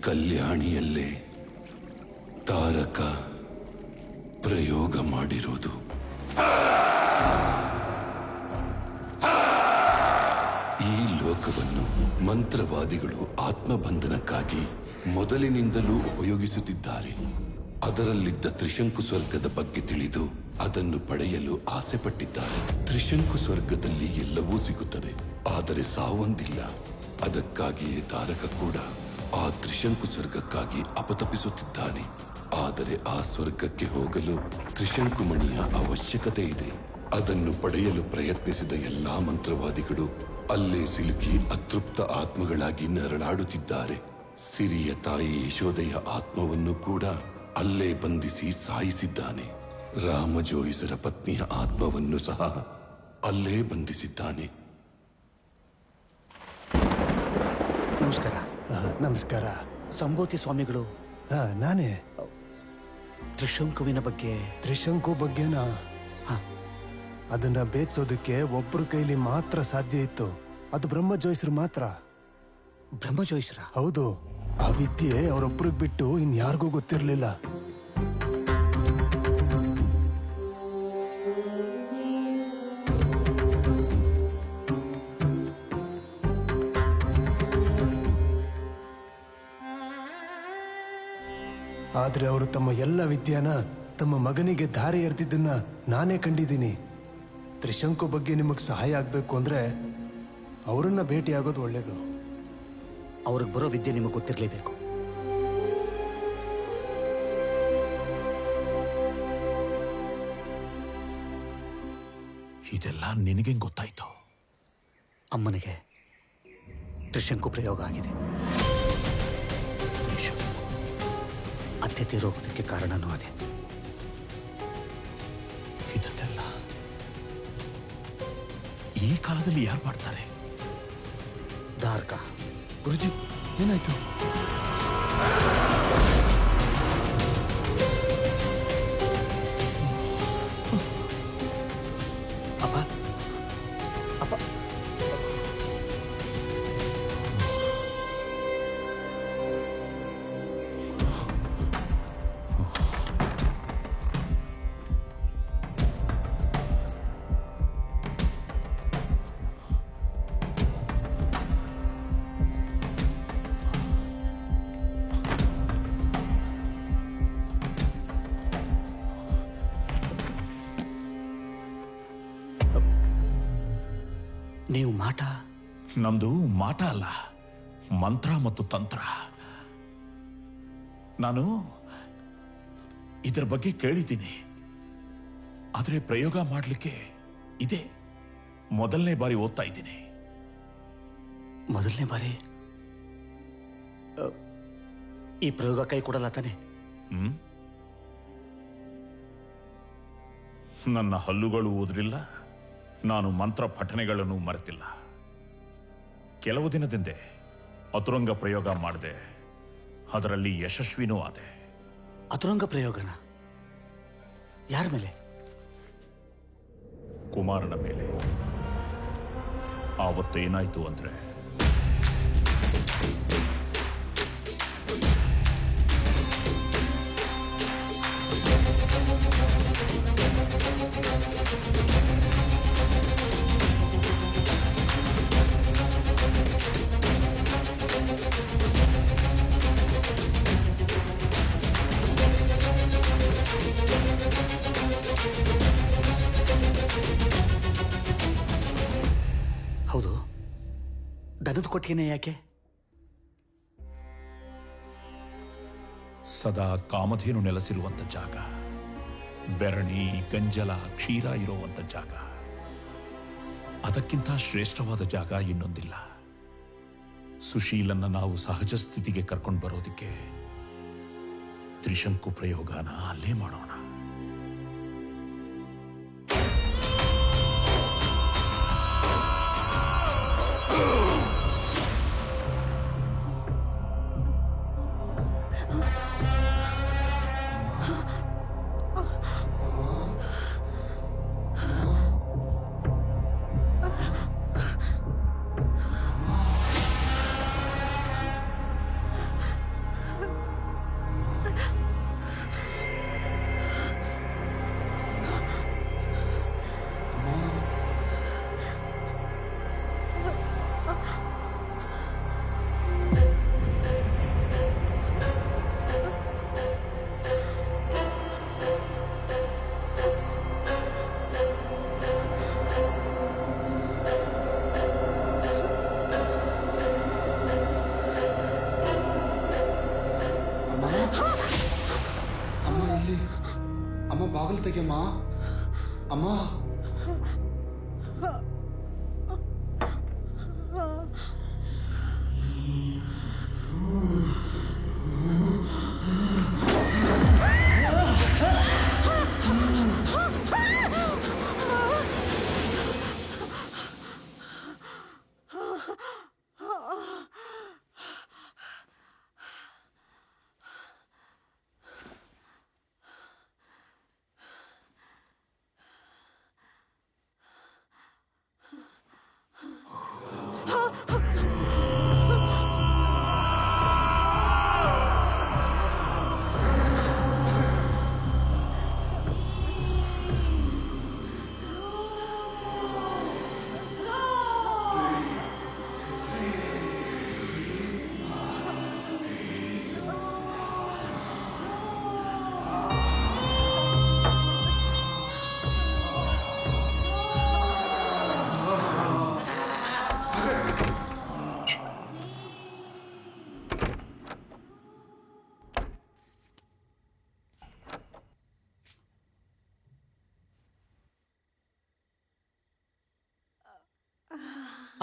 ಕಲ್ಯಾಣಿಯಲ್ಲೇ ತಾರಕ ಪ್ರಯೋಗ ಮಾಡಿರೋದು. ಈ ಲೋಕವನ್ನು ಮಂತ್ರವಾದಿಗಳು ಆತ್ಮಬಂಧನಕ್ಕಾಗಿ ಮೊದಲಿನಿಂದಲೂ ಉಪಯೋಗಿಸುತ್ತಿದ್ದಾರೆ. ಅದರಲ್ಲಿದ್ದ ತ್ರಿಶಂಕು ಸ್ವರ್ಗದ ಬಗ್ಗೆ ತಿಳಿದು ಅದನ್ನು ಪಡೆಯಲು ಆಸೆ ಪಟ್ಟಿದ್ದಾರೆ. ತ್ರಿಶಂಕು ಸ್ವರ್ಗದಲ್ಲಿ ಎಲ್ಲವೂ ಸಿಗುತ್ತದೆ, ಆದರೆ ಸಾವೊಂದಿಲ್ಲ. ಅದಕ್ಕಾಗಿಯೇ ತಾರಕ ಕೂಡ ಆ ತ್ರಿಶಂಕು ಸ್ವರ್ಗಕ್ಕಾಗಿ ಅಪತಪಿಸುತ್ತಿದ್ದಾನೆ. ಆದರೆ ಆ ಸ್ವರ್ಗಕ್ಕೆ ಹೋಗಲು ತ್ರಿಶಂಕುಮಣಿಯ ಅವಶ್ಯಕತೆ ಇದೆ. ಅದನ್ನು ಪಡೆಯಲು ಪ್ರಯತ್ನಿಸಿದ ಎಲ್ಲಾ ಮಂತ್ರವಾದಿಗಳು ಅಲ್ಲೇ ಸಿಲುಕಿ ಅತೃಪ್ತ ಆತ್ಮಗಳಾಗಿ ನರಳಾಡುತ್ತಿದ್ದಾರೆ. ಸಿರಿಯ ತಾಯಿ ಯಶೋದೆಯ ಆತ್ಮವನ್ನು ಕೂಡ ಅಲ್ಲೇ ಬಂಧಿಸಿ ಸಾಯಿಸಿದ್ದಾನೆ. ರಾಮಜೋಯಿಸರ ಪತ್ನಿಯ ಆತ್ಮವನ್ನು ಸಹ ಅಲ್ಲೇ ಬಂಧಿಸಿದ್ದಾನೆ. ನಮಸ್ಕಾರ. ನಮಸ್ಕಾರ. ಸಂಬೋತಿ ಸ್ವಾಮಿಗಳು. ನಾನೇ. ತ್ರಿಶಂಕುವಿನ ಬಗ್ಗೆ. ತ್ರಿಶಂಕು ಬಗ್ಗೆನಾ? ಅದನ್ನ ಭೇದಿಸೋದಕ್ಕೆ ಒಬ್ರು ಕೈಲಿ ಮಾತ್ರ ಸಾಧ್ಯ ಇತ್ತು. ಅದು ಬ್ರಹ್ಮಜೋಯಿಸರು ಮಾತ್ರ. ಬ್ರಹ್ಮಜೋಯಿಸರ? ಹೌದು. ಆ ವಿದ್ಯೆ ಅವರೊಬ್ರಿಗೆ ಬಿಟ್ಟು ಇನ್ಯಾರಿಗೂ ಗೊತ್ತಿರಲಿಲ್ಲ. ಆದ್ರೆ ಅವರು ತಮ್ಮ ಎಲ್ಲ ವಿದ್ಯೆನ ತಮ್ಮ ಮಗನಿಗೆ ಧಾರೆ ಎರೆದಿದ್ದನ್ನ ನಾನೇ ಕಂಡಿದ್ದೀನಿ. ತ್ರಿಶಂಕು ಬಗ್ಗೆ ನಿಮಗೆ ಸಹಾಯ ಆಗ್ಬೇಕು ಅಂದ್ರೆ ಅವರನ್ನ ಭೇಟಿಯಾಗೋದು ಒಳ್ಳೇದು. ಅವ್ರಿಗೆ ಬರೋ ವಿದ್ಯೆ ನಿಮಗೆ ಗೊತ್ತಿರಲೇಬೇಕು. ಇದೆಲ್ಲ ನಿನಗೆ ಗೊತ್ತಾಯ್ತು? ಅಮ್ಮನಿಗೆ ತ್ರಿಶಂಕು ಪ್ರಯೋಗ ಆಗಿದೆ. ಅತ್ತೆ ತೀರೋಗೋದಕ್ಕೆ ಕಾರಣನೂ ಅದೇ. ಇದನ್ನೆಲ್ಲ ಈ ಕಾಲದಲ್ಲಿ ಯಾರು ಮಾಡ್ತಾರೆ? ದಾರ್ಕ. ಗುರುಜಿ, ಏನಾಯ್ತು? ಅಪ್ಪ ಅಪ್ಪ ನೀವು ಮಾಟ? ನಮ್ದು ಮಾಟ ಅಲ್ಲ, ಮಂತ್ರ ಮತ್ತು ತಂತ್ರ. ನಾನು ಇದರ ಬಗ್ಗೆ ಕೇಳಿದ್ದೀನಿ, ಆದರೆ ಪ್ರಯೋಗ ಮಾಡಲಿಕ್ಕೆ ಇದೆ ಮೊದಲನೇ ಬಾರಿ ಓದ್ತಾ ಇದ್ದೀನಿ. ಮೊದಲನೇ ಬಾರಿ? ಈ ಪ್ರಯೋಗ ಕೈ ಕೊಡಲ್ಲ ತಾನೆ? ನನ್ನ ಹಲ್ಲುಗಳು ಊದ್ರಿಲ್ಲ, ನಾನು ಮಂತ್ರ ಪಠನೆಗಳನ್ನು ಮರೆತಿಲ್ಲ. ಕೆಲವು ದಿನದಿಂದೆ ಅತುರಂಗ ಪ್ರಯೋಗ ಮಾಡಿದೆ, ಅದರಲ್ಲಿ ಯಶಸ್ವಿನೂ ಆದೆ. ಅತುರಂಗ ಪ್ರಯೋಗನ ಯಾರ ಮೇಲೆ? ಕುಮಾರನ ಮೇಲೆ. ಆವತ್ತು ಏನಾಯ್ತು ಅಂದ್ರೆ, ಹೌದು, ದನದ ಕೊಟ್ಟಿಗೆನೇ ಯಾಕೆ? ಸದಾ ಕಾಮಧೇನು ನೆಲೆಸಿರುವಂತ ಜಾಗ, ಬೆರಣಿ, ಗಂಜಲ, ಕ್ಷೀರ ಇರುವಂತ ಜಾಗ. ಅದಕ್ಕಿಂತ ಶ್ರೇಷ್ಠವಾದ ಜಾಗ ಇನ್ನೊಂದಿಲ್ಲ. ಸುಶೀಲನ್ನ ನಾವು ಸಹಜ ಸ್ಥಿತಿಗೆ ಕರ್ಕೊಂಡು ಬರೋದಿಕ್ಕೆ ತ್ರಿಶಂಕು ಪ್ರಯೋಗನ ಅಲ್ಲೇ ಮಾಡೋಣ. ಅಮ್ಮ ಬಾಗಿಲು ತೆಗೆಯಮ್ಮ. ಅಮ್ಮ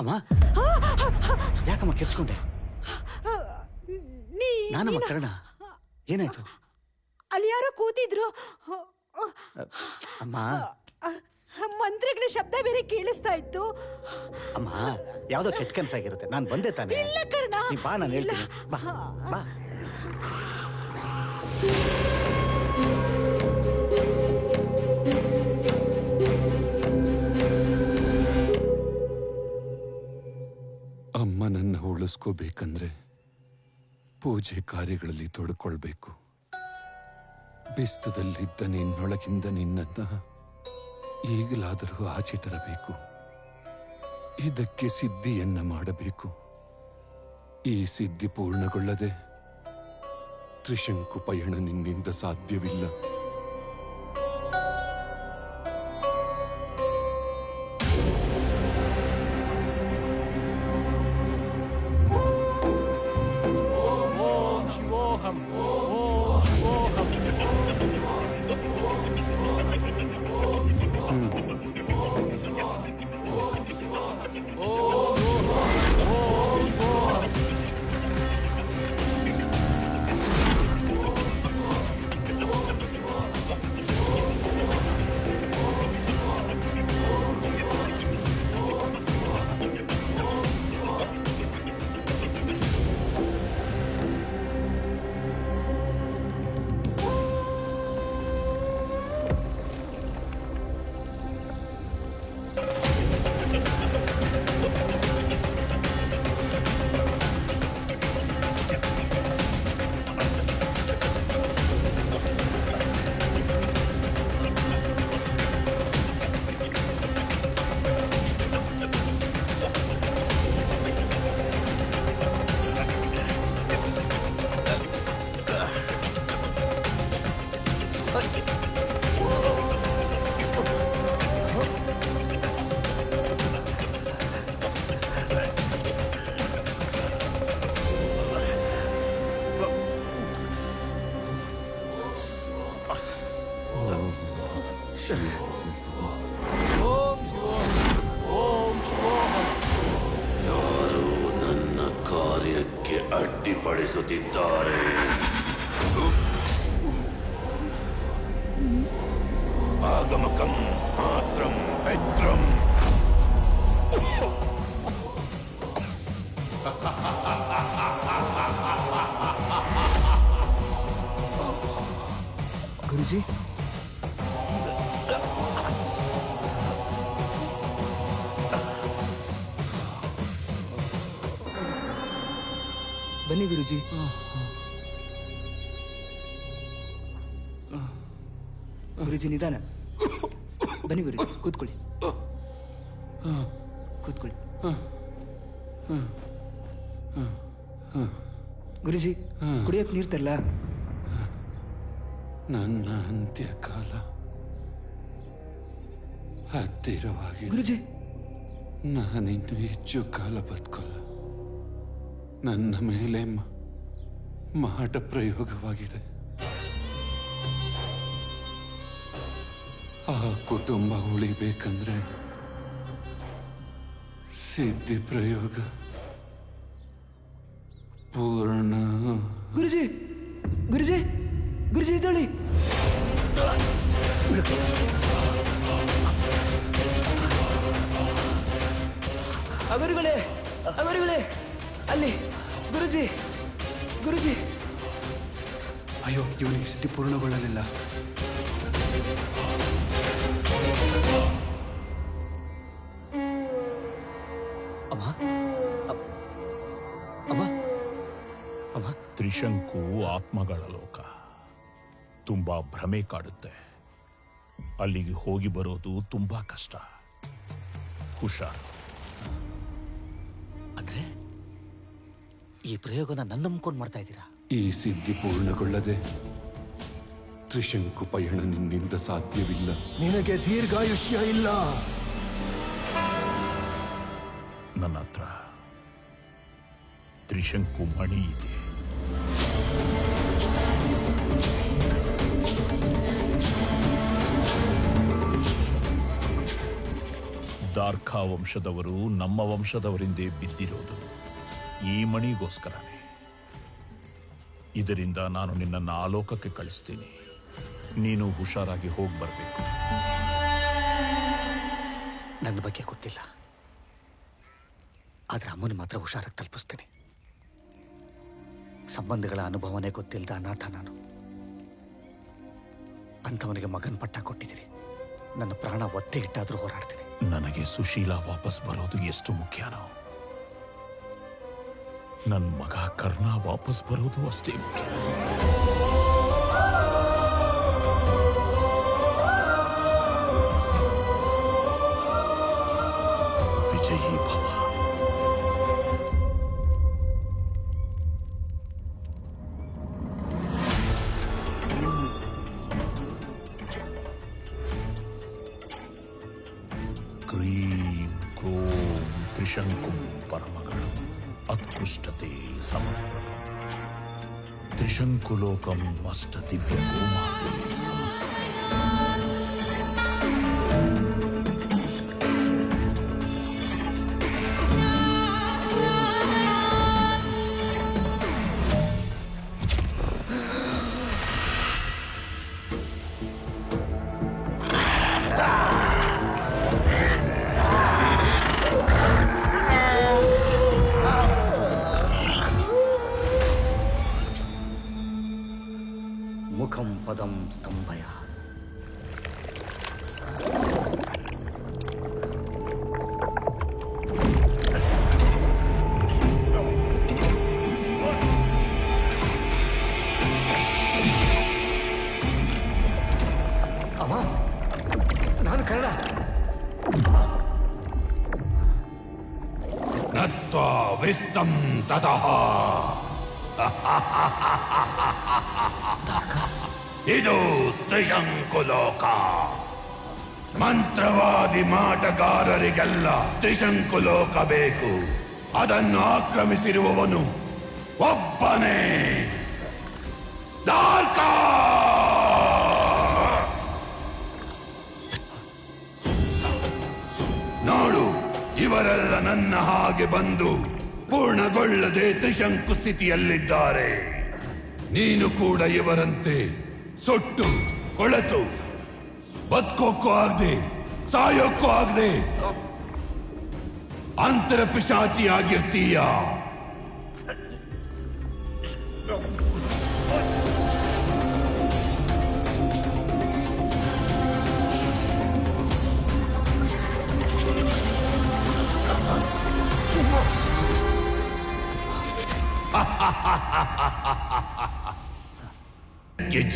ಅಮ್ಮ, ಯಾಕಮ್ಮ ಕೆರ್ಚ್ಕೊಂಡೆ? ನಾನಮ್ಮ ಕರ್ಣ. ಏನಾಯ್ತು? ಅಲ್ಲಿ ಯಾರೋ ಕೂತಿದ್ರು. ಅಮ್ಮ, ಮಂತ್ರಗಳ ಶಬ್ದ ಬೇರೆ ಕೇಳಿಸ್ತಾ ಇತ್ತು. ಅಮ್ಮ, ಯಾವ್ದೋ ಕೆಟ್ಟ ಕನಸಾಗಿರುತ್ತೆ. ನಾನು ಬಂದೆ ತಾನೆ. ಇಲ್ಲ ಕರ್ಣ, ನೀ ಬಾ, ನಾನು ಹೇಳ್ತೀನಿ. ಬಾ ಬಾ. ಅಮ್ಮನನ್ನ ಉಳಿಸ್ಕೋಬೇಕಂದ್ರೆ ಪೂಜೆ ಕಾರ್ಯಗಳಲ್ಲಿ ತೊಡ್ಕೊಳ್ಬೇಕು. ಬೆಸ್ತದಲ್ಲಿದ್ದ ನಿನ್ನೊಳಗಿಂದ ನಿನ್ನನ್ನ ಈಗಲಾದರೂ ಆಚೆ ತರಬೇಕು. ಇದಕ್ಕೆ ಸಿದ್ಧಿಯನ್ನ ಮಾಡಬೇಕು. ಈ ಸಿದ್ಧಿ ಪೂರ್ಣಗೊಳ್ಳದೆ ತ್ರಿಶಂಕು ಪಯಣ ನಿನ್ನಿಂದ ಸಾಧ್ಯವಿಲ್ಲ. ಓಂ ಶಿವೋಹಂ ಓಂ ಶಿವೋಹಂ. ಯಾರು ನನ್ನ ಕಾರ್ಯಕ್ಕೆ ಅಡ್ಡಿಪಡಿಸುತ್ತಿದ್ದಾರೆ? ಆಗಮಕಂ ಮಾತ್ರಂ ಪೆತ್ರಂ. ಗುರುಜಿ, ಬನ್ನಿ ಗುರುಜಿ. ಗುರುಜಿ ನಿಧಾನ. ಬನ್ನಿ ಗುರುಜಿ, ಕೂತ್ಕೊಳ್ಳಿ ಕೂತ್ಕೊಳ್ಳಿ. ಗುರುಜಿ, ಕುಡಿಯಕ್ ನೀರು ತರಲ್ಲ? ನನ್ನ ಅಂತ್ಯಕಾಲ ಹತ್ತಿರವಾಗಿದೆ. ಗುರುಜಿ, ನಾನಿನ್ನು ಹೆಚ್ಚು ಕಾಲ ಬದುಕಲ್ಲ. ನನ್ನ ಮೇಲೆ ಮಾಟ ಪ್ರಯೋಗವಾಗಿದೆ. ಆ ಕುಟುಂಬ ಉಳಿಬೇಕಂದ್ರೆ ಸಿದ್ಧಿ ಪ್ರಯೋಗ ಪೂರ್ಣ. ಗುರುಜಿ ಗುರುಜಿ ಗುರುಜಿ ಇದ್ದಳಿ. ಅವರುಗಳೇ ಅವರುಗಳೇ ಅಲ್ಲಿ ಗುರುಜಿ ಗುರುಜಿ. ಅಯ್ಯೋ, ಇವನಿಗೆ ಸಿದ್ಧಿ ಪೂರ್ಣಗೊಳ್ಳಲಿಲ್ಲ. ಅಮ್ಮ ಅಮ್ಮ ಅಮ್ಮ. ತ್ರಿಶಂಕು ಆತ್ಮಗಳ ಲೋಕ. ತುಂಬಾ ಭ್ರಮೆ ಕಾಡುತ್ತೆ. ಅಲ್ಲಿಗೆ ಹೋಗಿ ಬರೋದು ತುಂಬಾ ಕಷ್ಟ. ಹುಷಾರು. ಅಂದ್ರೆ ಈ ಪ್ರಯೋಗನ ನನ್ನ ನಂಬ್ಕೊಂಡು ಮಾಡ್ತಾ ಇದ್ದೀರಾ? ಈ ಸಿದ್ಧಿ ಪೂರ್ಣಗೊಳ್ಳದೆ ತ್ರಿಶಂಕು ಪಯಣ ನಿನ್ನಿಂದ ಸಾಧ್ಯವಿಲ್ಲ. ನಿನಗೆ ದೀರ್ಘಾಯುಷ್ಯ ಇಲ್ಲ. ನನ್ನ ಹತ್ರ ತ್ರಿಶಂಕು ಮಣಿ ಇದೆ. ದಾರ್ಖಾ ವಂಶದವರು ನಮ್ಮ ವಂಶದವರಿಂದೇ ಬಿದ್ದಿರೋದು ಈ ಮಣಿಗೋಸ್ಕರನೇ. ಇದರಿಂದ ನಾನು ನಿನ್ನನ್ನು ಆಲೋಕಕ್ಕೆ ಕಳಿಸ್ತೀನಿ. ನೀನು ಹುಷಾರಾಗಿ ಹೋಗಿ ಬರಬೇಕು. ನನ್ನ ಬಗ್ಗೆ ಗೊತ್ತಿಲ್ಲ, ಆದ್ರೆ ಅಮ್ಮನ ಮಾತ್ರ ಹುಷಾರಾಗಿ ತಲುಪಿಸ್ತೀನಿ. ಸಂಬಂಧಗಳ ಅನುಭವನೇ ಗೊತ್ತಿಲ್ಲದ ಅನಾಥ ನಾನು. ಅಂಥವನಿಗೆ ಮಗನ್ ಪಟ್ಟ ಕೊಟ್ಟಿದ್ದೀರಿ. ನನ್ನ ಪ್ರಾಣ ಒತ್ತೆ ಇಟ್ಟಾದ್ರೂ ಹೋರಾಡ್ತೀನಿ. ನನಗೆ ಸುಶೀಲಾ ವಾಪಸ್ ಬರೋದು ಎಷ್ಟು ಮುಖ್ಯನೋ, ನನ್ನ ಮಗ ಕರ್ಣ ವಾಪಸ್ ಬರೋದು ಅಷ್ಟೇ ಮುಖ್ಯ. ವಿಜಯೀ ಭವ. ಕ್ರೀಂ ಕ್ರೋಂ ತ್ರಿಶಂಕುಂ ಪರಮಗಳಂ ಅತ್ಕೃಷ್ಟತೆ ಸಮರ್ಪಣ. ತ್ರಿಶಂಕುಲೋಕಂ ಅಷ್ಟ ದಿವ್ಯ ಗೋಮಾತೆ ಸಮರ್ಪಣ. ಮುಖಂ ಪದಂ ಸ್ತಂಭಯ. ಅಮ್ಮ, ನಾನು ಕನ್ನಡ. ನತ್ವಾ ವಿಸ್ತಂ ತತಃ. ಇದು ತ್ರಿಶಂಕುಲೋಕ. ಮಂತ್ರವಾದಿ ಮಾಟಗಾರರಿಗೆಲ್ಲ ತ್ರಿಶಂಕುಲೋಕ ಬೇಕು. ಅದನ್ನು ಆಕ್ರಮಿಸಿರುವವನು ಒಬ್ಬನೇ, ದಾರ್ಕಾ. ನನ್ನ ಹಾಗೆ ಬಂದು ಪೂರ್ಣಗೊಳ್ಳದೆ ತ್ರಿಶಂಕು ಸ್ಥಿತಿಯಲ್ಲಿದ್ದಾರೆ. ನೀನು ಕೂಡ ಇವರಂತೆ ಸೊಟ್ಟು ಕೊಳೆತು ಬದುಕೋಕ್ಕೂ ಆಗದೆ ಸಾಯೋಕ್ಕೂ ಆಗದೆ ಅಂತರ ಪಿಶಾಚಿಯಾಗಿರ್ತೀಯ.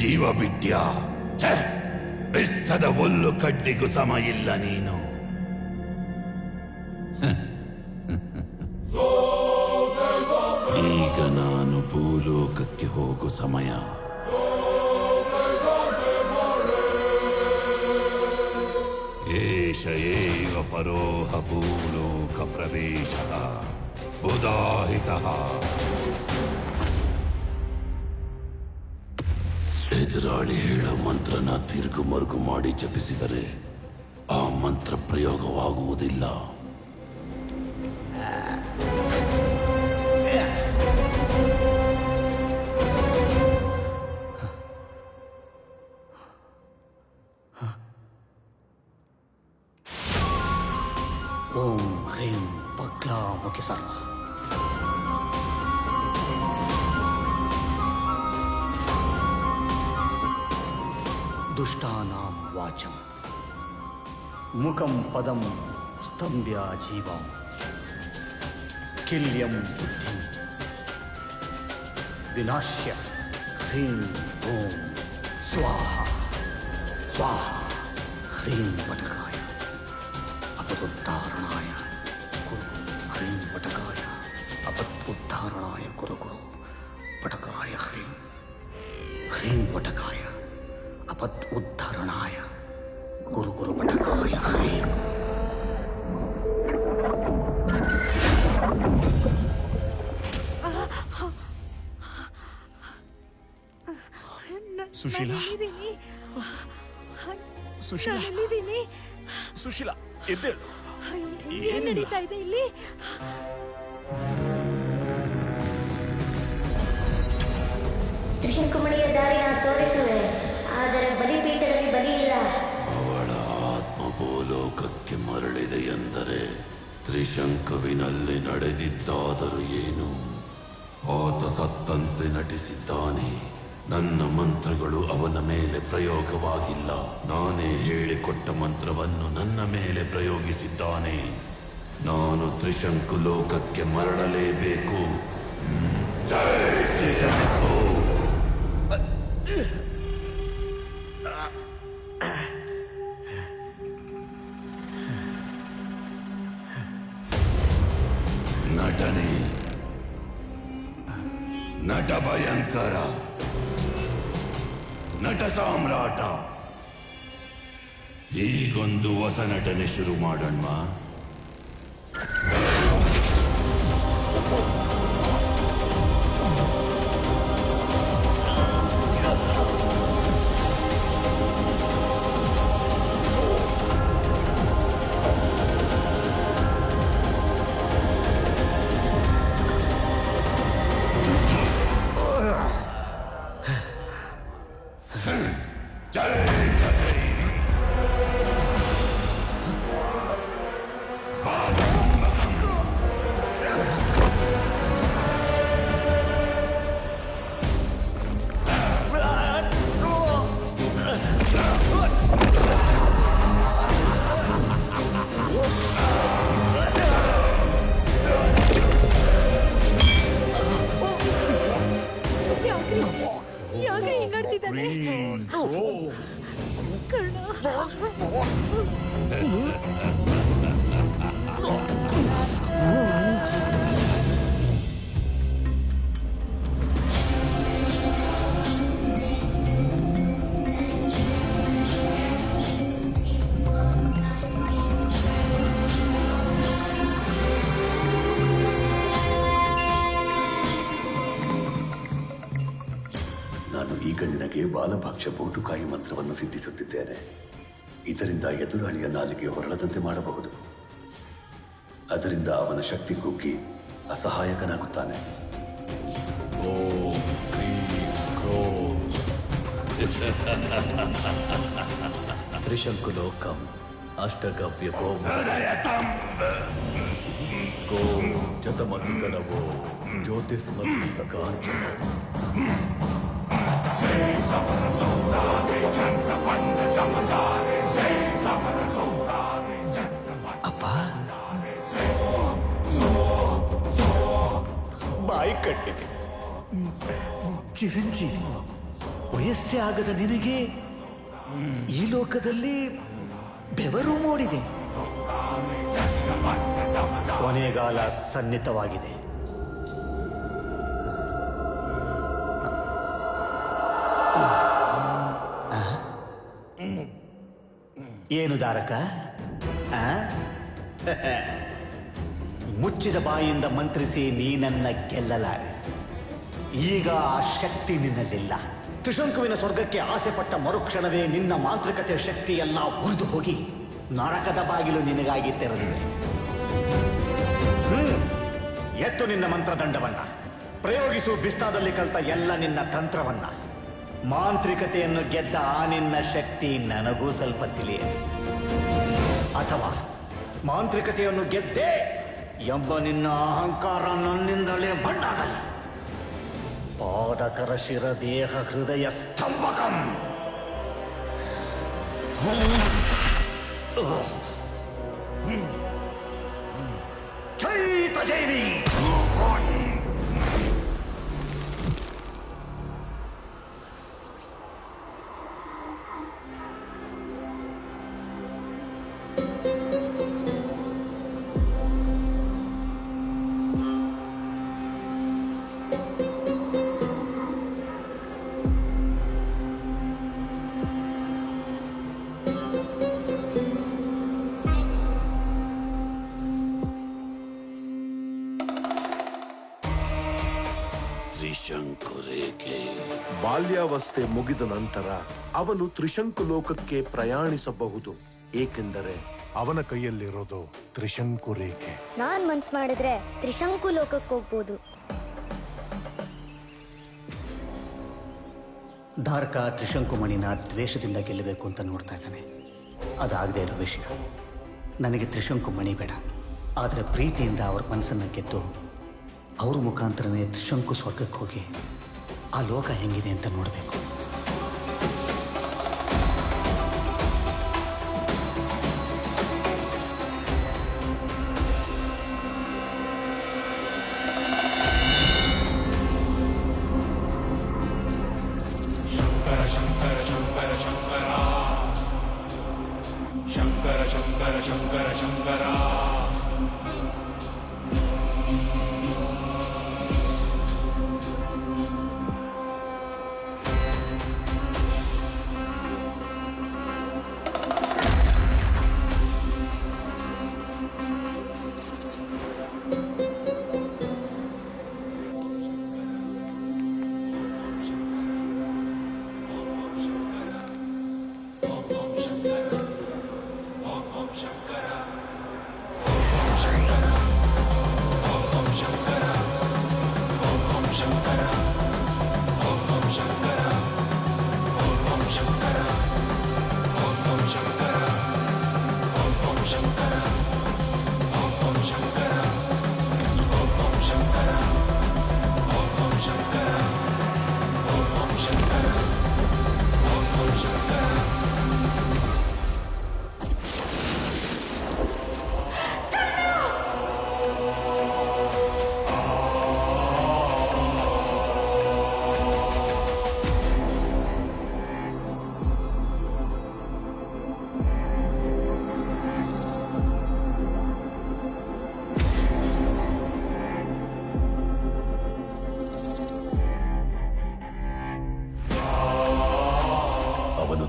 ಜೀವ ಬಿಟ್ಯ ಬೆಸ್ತದ ಹುಲ್ಲು ಕಡ್ಡಿಗೂ ಸಮ ಇಲ್ಲ ನೀನು. ಈಗ ನಾನು ಭೂಲೋಕಕ್ಕೆ ಹೋಗೋ ಸಮಯ. ಏಷ ಏವ ಪರೋಹ ಭೂಲೋಕ ಪ್ರವೇಶ ಬುಧಾಹಿತಃ. ಎದುರಾಳಿ ಹೇಳೋ ಮಂತ್ರನ ತಿರುಗು ಮರುಗು ಮಾಡಿ ಜಪಿಸಿದರೆ ಆ ಮಂತ್ರ ಪ್ರಯೋಗವಾಗುವುದಿಲ್ಲ. ಓಂ ಹ್ರೀಂ ಬಕ್ಲಾಮುಖಿ ಸರ್ವ. ದುಷ್ಟಾನಾಂ ವಾಚಂ ಮುಖಂ ಪದಂ ಸ್ತಂಭ್ಯ ಜೀವಂ ಕಿಲ್ಯಂ ಬುದ್ಧಿಂ ವಿನಾಶ್ಯ ಹ್ರೀಂ ಓಂ ಸ್ವಾಹ ಸ್ವಾಹ. ಹ್ರೀಂ ವಟಕಾಯ ಅಪದುದ್ಧಾರಣಾಯ ಕುರು. ಹ್ರೀಂ ವಟಕಾಯ ಅಪದುದ್ಧಾರಣಾಯ ಕುರು ಕುರು ವಟಕಾಯ ಹ್ರೀಂ. ಹ್ರೀಂ ವಟಕಾಯ ಅಪತ್ ಉದ್ಧರಣಾಯ ಗುರು ಗುರು ಪಟಕಾಯ ಹ್ರೀಂ. ಸುಶೀಲಾ, ಸುಶೀಲಾ, ಸುಶೀಲಾ ಎದ್ದೇಳು. ಏನ್ ನಡೀತಾ ಇದೆ ಇಲ್ಲಿ? ತ್ರಿಶಂಕುಮಣಿಯ ದಾರಿನ ತೋರಿಸುವೆ, ಆದರೆ ಬಲಿಪೀಠದಲ್ಲಿ ಬಲಿ ಇಲ್ಲ. ಅವಳ ಆತ್ಮ ಭೂಲೋಕಕ್ಕೆ ಮರಳಿದೆ ಎಂದರೆ ತ್ರಿಶಂಕುವಿನಲ್ಲಿ ನಡೆದಿದ್ದಾದರೂ ಏನು? ಆತ ಸತ್ತಂತೆ ನಟಿಸಿದ್ದಾನೆ. ನನ್ನ ಮಂತ್ರಗಳು ಅವನ ಮೇಲೆ ಪ್ರಯೋಗವಾಗಿಲ್ಲ. ನಾನೇ ಹೇಳಿಕೊಟ್ಟ ಮಂತ್ರವನ್ನು ನನ್ನ ಮೇಲೆ ಪ್ರಯೋಗಿಸಿದ್ದಾನೆ. ನಾನು ತ್ರಿಶಂಕು ಲೋಕಕ್ಕೆ ಮರಳಲೇಬೇಕು. ಜೈ ತ್ರಿಶಂಕು. ನಟನೆ, ನಟ ಭಯಂಕರ, ನಟ ಸಾಮ್ರಾಟ. ಈಗೊಂದು ಹೊಸ ನಟನೆ ಶುರು ಮಾಡೋಣ. ಯಾಕೆ ಹಿಂಗಾಡ್ತಿದ್ದಾನೆ ಕರ್ಣ? ನಾನು ಈಗ ನಿನಗೆ ಬಾಲಭಾಕ್ಷ ಬೋಟುಕಾಯಿ ಮಂತ್ರವನ್ನು ಸಿದ್ಧಿಸುತ್ತಿದ್ದೇನೆ. ಇದರಿಂದ ಎದುರಾಳಿಯ ನಾಲಿಗೆ ಹೊರಳದಂತೆ ಮಾಡಬಹುದು. ಅದರಿಂದ ಅವನ ಶಕ್ತಿ ಕುಗ್ಗಿ ಅಸಹಾಯಕನಾಗುತ್ತಾನೆ. ತ್ರಿಶಂಕುಲೋಕಂ ಅಷ್ಟಗವ್ಯ ಗೋಮ ಗೋ ಜತಮಸಿಗಣವೋ ಜ್ಯೋತಿಸ್ಮತಿ ಕಾಂಚನ ಅಪ್ಪ, ಬಾಯಿ ಕಟ್ಟಿದೆ. ಚಿರಂಜೀವಿ, ವಯಸ್ಸೇ ಆಗದ ನಿನಗೆ ಈ ಲೋಕದಲ್ಲಿ ಬೆವರು ಮೂಡಿದೆ. ಕೊನೆಗಾಲ ಸನ್ನಿಹಿತವಾಗಿದೆ. ಏನು ದಾರಕ? ಮುಚ್ಚಿದ ಬಾಯಿಂದ ಮಂತ್ರಿಸಿ ನೀನನ್ನ ಗೆಲ್ಲಲಾರೆ. ಈಗ ಆ ಶಕ್ತಿ ನಿನ್ನಲ್ಲಿಲ್ಲ. ತ್ರಿಶಂಕುವಿನ ಸ್ವರ್ಗಕ್ಕೆ ಆಸೆ ಪಟ್ಟ ಮರುಕ್ಷಣವೇ ನಿನ್ನ ಮಾಂತ್ರಿಕತೆಯ ಶಕ್ತಿ ಎಲ್ಲ ಉರಿದು ಹೋಗಿ ನರಕದ ಬಾಗಿಲು ನಿನಗಾಗಿ ತೆರೆದಿದೆ. ಎತ್ತು ನಿನ್ನ ಮಂತ್ರದಂಡವನ್ನ, ಪ್ರಯೋಗಿಸು ಬಿಸ್ತಾದಲ್ಲಿ ಕಲಿತ ಎಲ್ಲ ನಿನ್ನ ತಂತ್ರವನ್ನ. ಮಾಂತ್ರಿಕತೆಯನ್ನು ಗೆದ್ದ ಆ ನಿನ್ನ ಶಕ್ತಿ ನನಗೂ ಸ್ವಲ್ಪ ತಿಳಿಯಲಿ. ಅಥವಾ ಮಾಂತ್ರಿಕತೆಯನ್ನು ಗೆದ್ದೆ ಎಂಬ ನಿನ್ನ ಅಹಂಕಾರ ನನ್ನಿಂದಲೇ ಮಣ್ಣಾಗಲಿ. ಪಾದಕರ ಶಿರ ದೇಹ ಹೃದಯ ಸ್ತಂಭಕಂ. ಚೈತಜೈವಿ. ಬಾಲ್ಯಾವಸ್ಥೆ ಮುಗಿದ ನಂತರ ಅವನು ತ್ರಿಶಂಕು ಲೋಕಕ್ಕೆ ಪ್ರಯಾಣಿಸಬಹುದು. ಏಕೆಂದರೆ ಅವನ ಕೈಯಲ್ಲಿರೋದು ತ್ರಿಶಂಕು ರೇಖೆ. ನಾನ್ ಮನ್ಸ್ ಮಾಡಿದ್ರೆ ತ್ರಿಶಂಕು ಲೋಕಕ್ಕೆ ಹೋಗ್ಬೋದು. ಧಾರಕ ತ್ರಿಶಂಕುಮಣಿನ ದ್ವೇಷದಿಂದ ಗೆಲ್ಲಬೇಕು ಅಂತ ನೋಡ್ತಾ ಇದ್ದಾನೆ. ಅದಾಗದೇ ಇರೋ ವಿಷಯ. ನನಗೆ ತ್ರಿಶಂಕುಮಣಿ ಬೇಡ, ಆದರೆ ಪ್ರೀತಿಯಿಂದ ಅವ್ರ ಮನಸ್ಸನ್ನು ಗೆದ್ದು ಅವ್ರ ಮುಖಾಂತರನೇ ತ್ರಿಶಂಕು ಸ್ವರ್ಗಕ್ಕೆ ಹೋಗಿ ಆ ಲೋಕ ಹೆಂಗಿದೆ ಅಂತ ನೋಡಬೇಕು.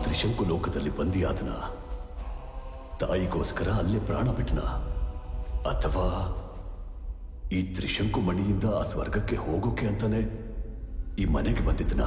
ತ್ರಿಶಂಕು ಲೋಕದಲ್ಲಿ ಬಂದಿಯಾದನ, ತಾಯಿಗೋಸ್ಕರ ಅಲ್ಲೇ ಪ್ರಾಣ ಬಿಟ್ಟನ, ಅಥವಾ ಈ ತ್ರಿಶಂಕು ಮಣಿಯಿಂದ ಆ ಸ್ವರ್ಗಕ್ಕೆ ಹೋಗೋಕೆ ಅಂತಾನೆ ಈ ಮನೆಗೆ ಬಂದಿದ್ದನ?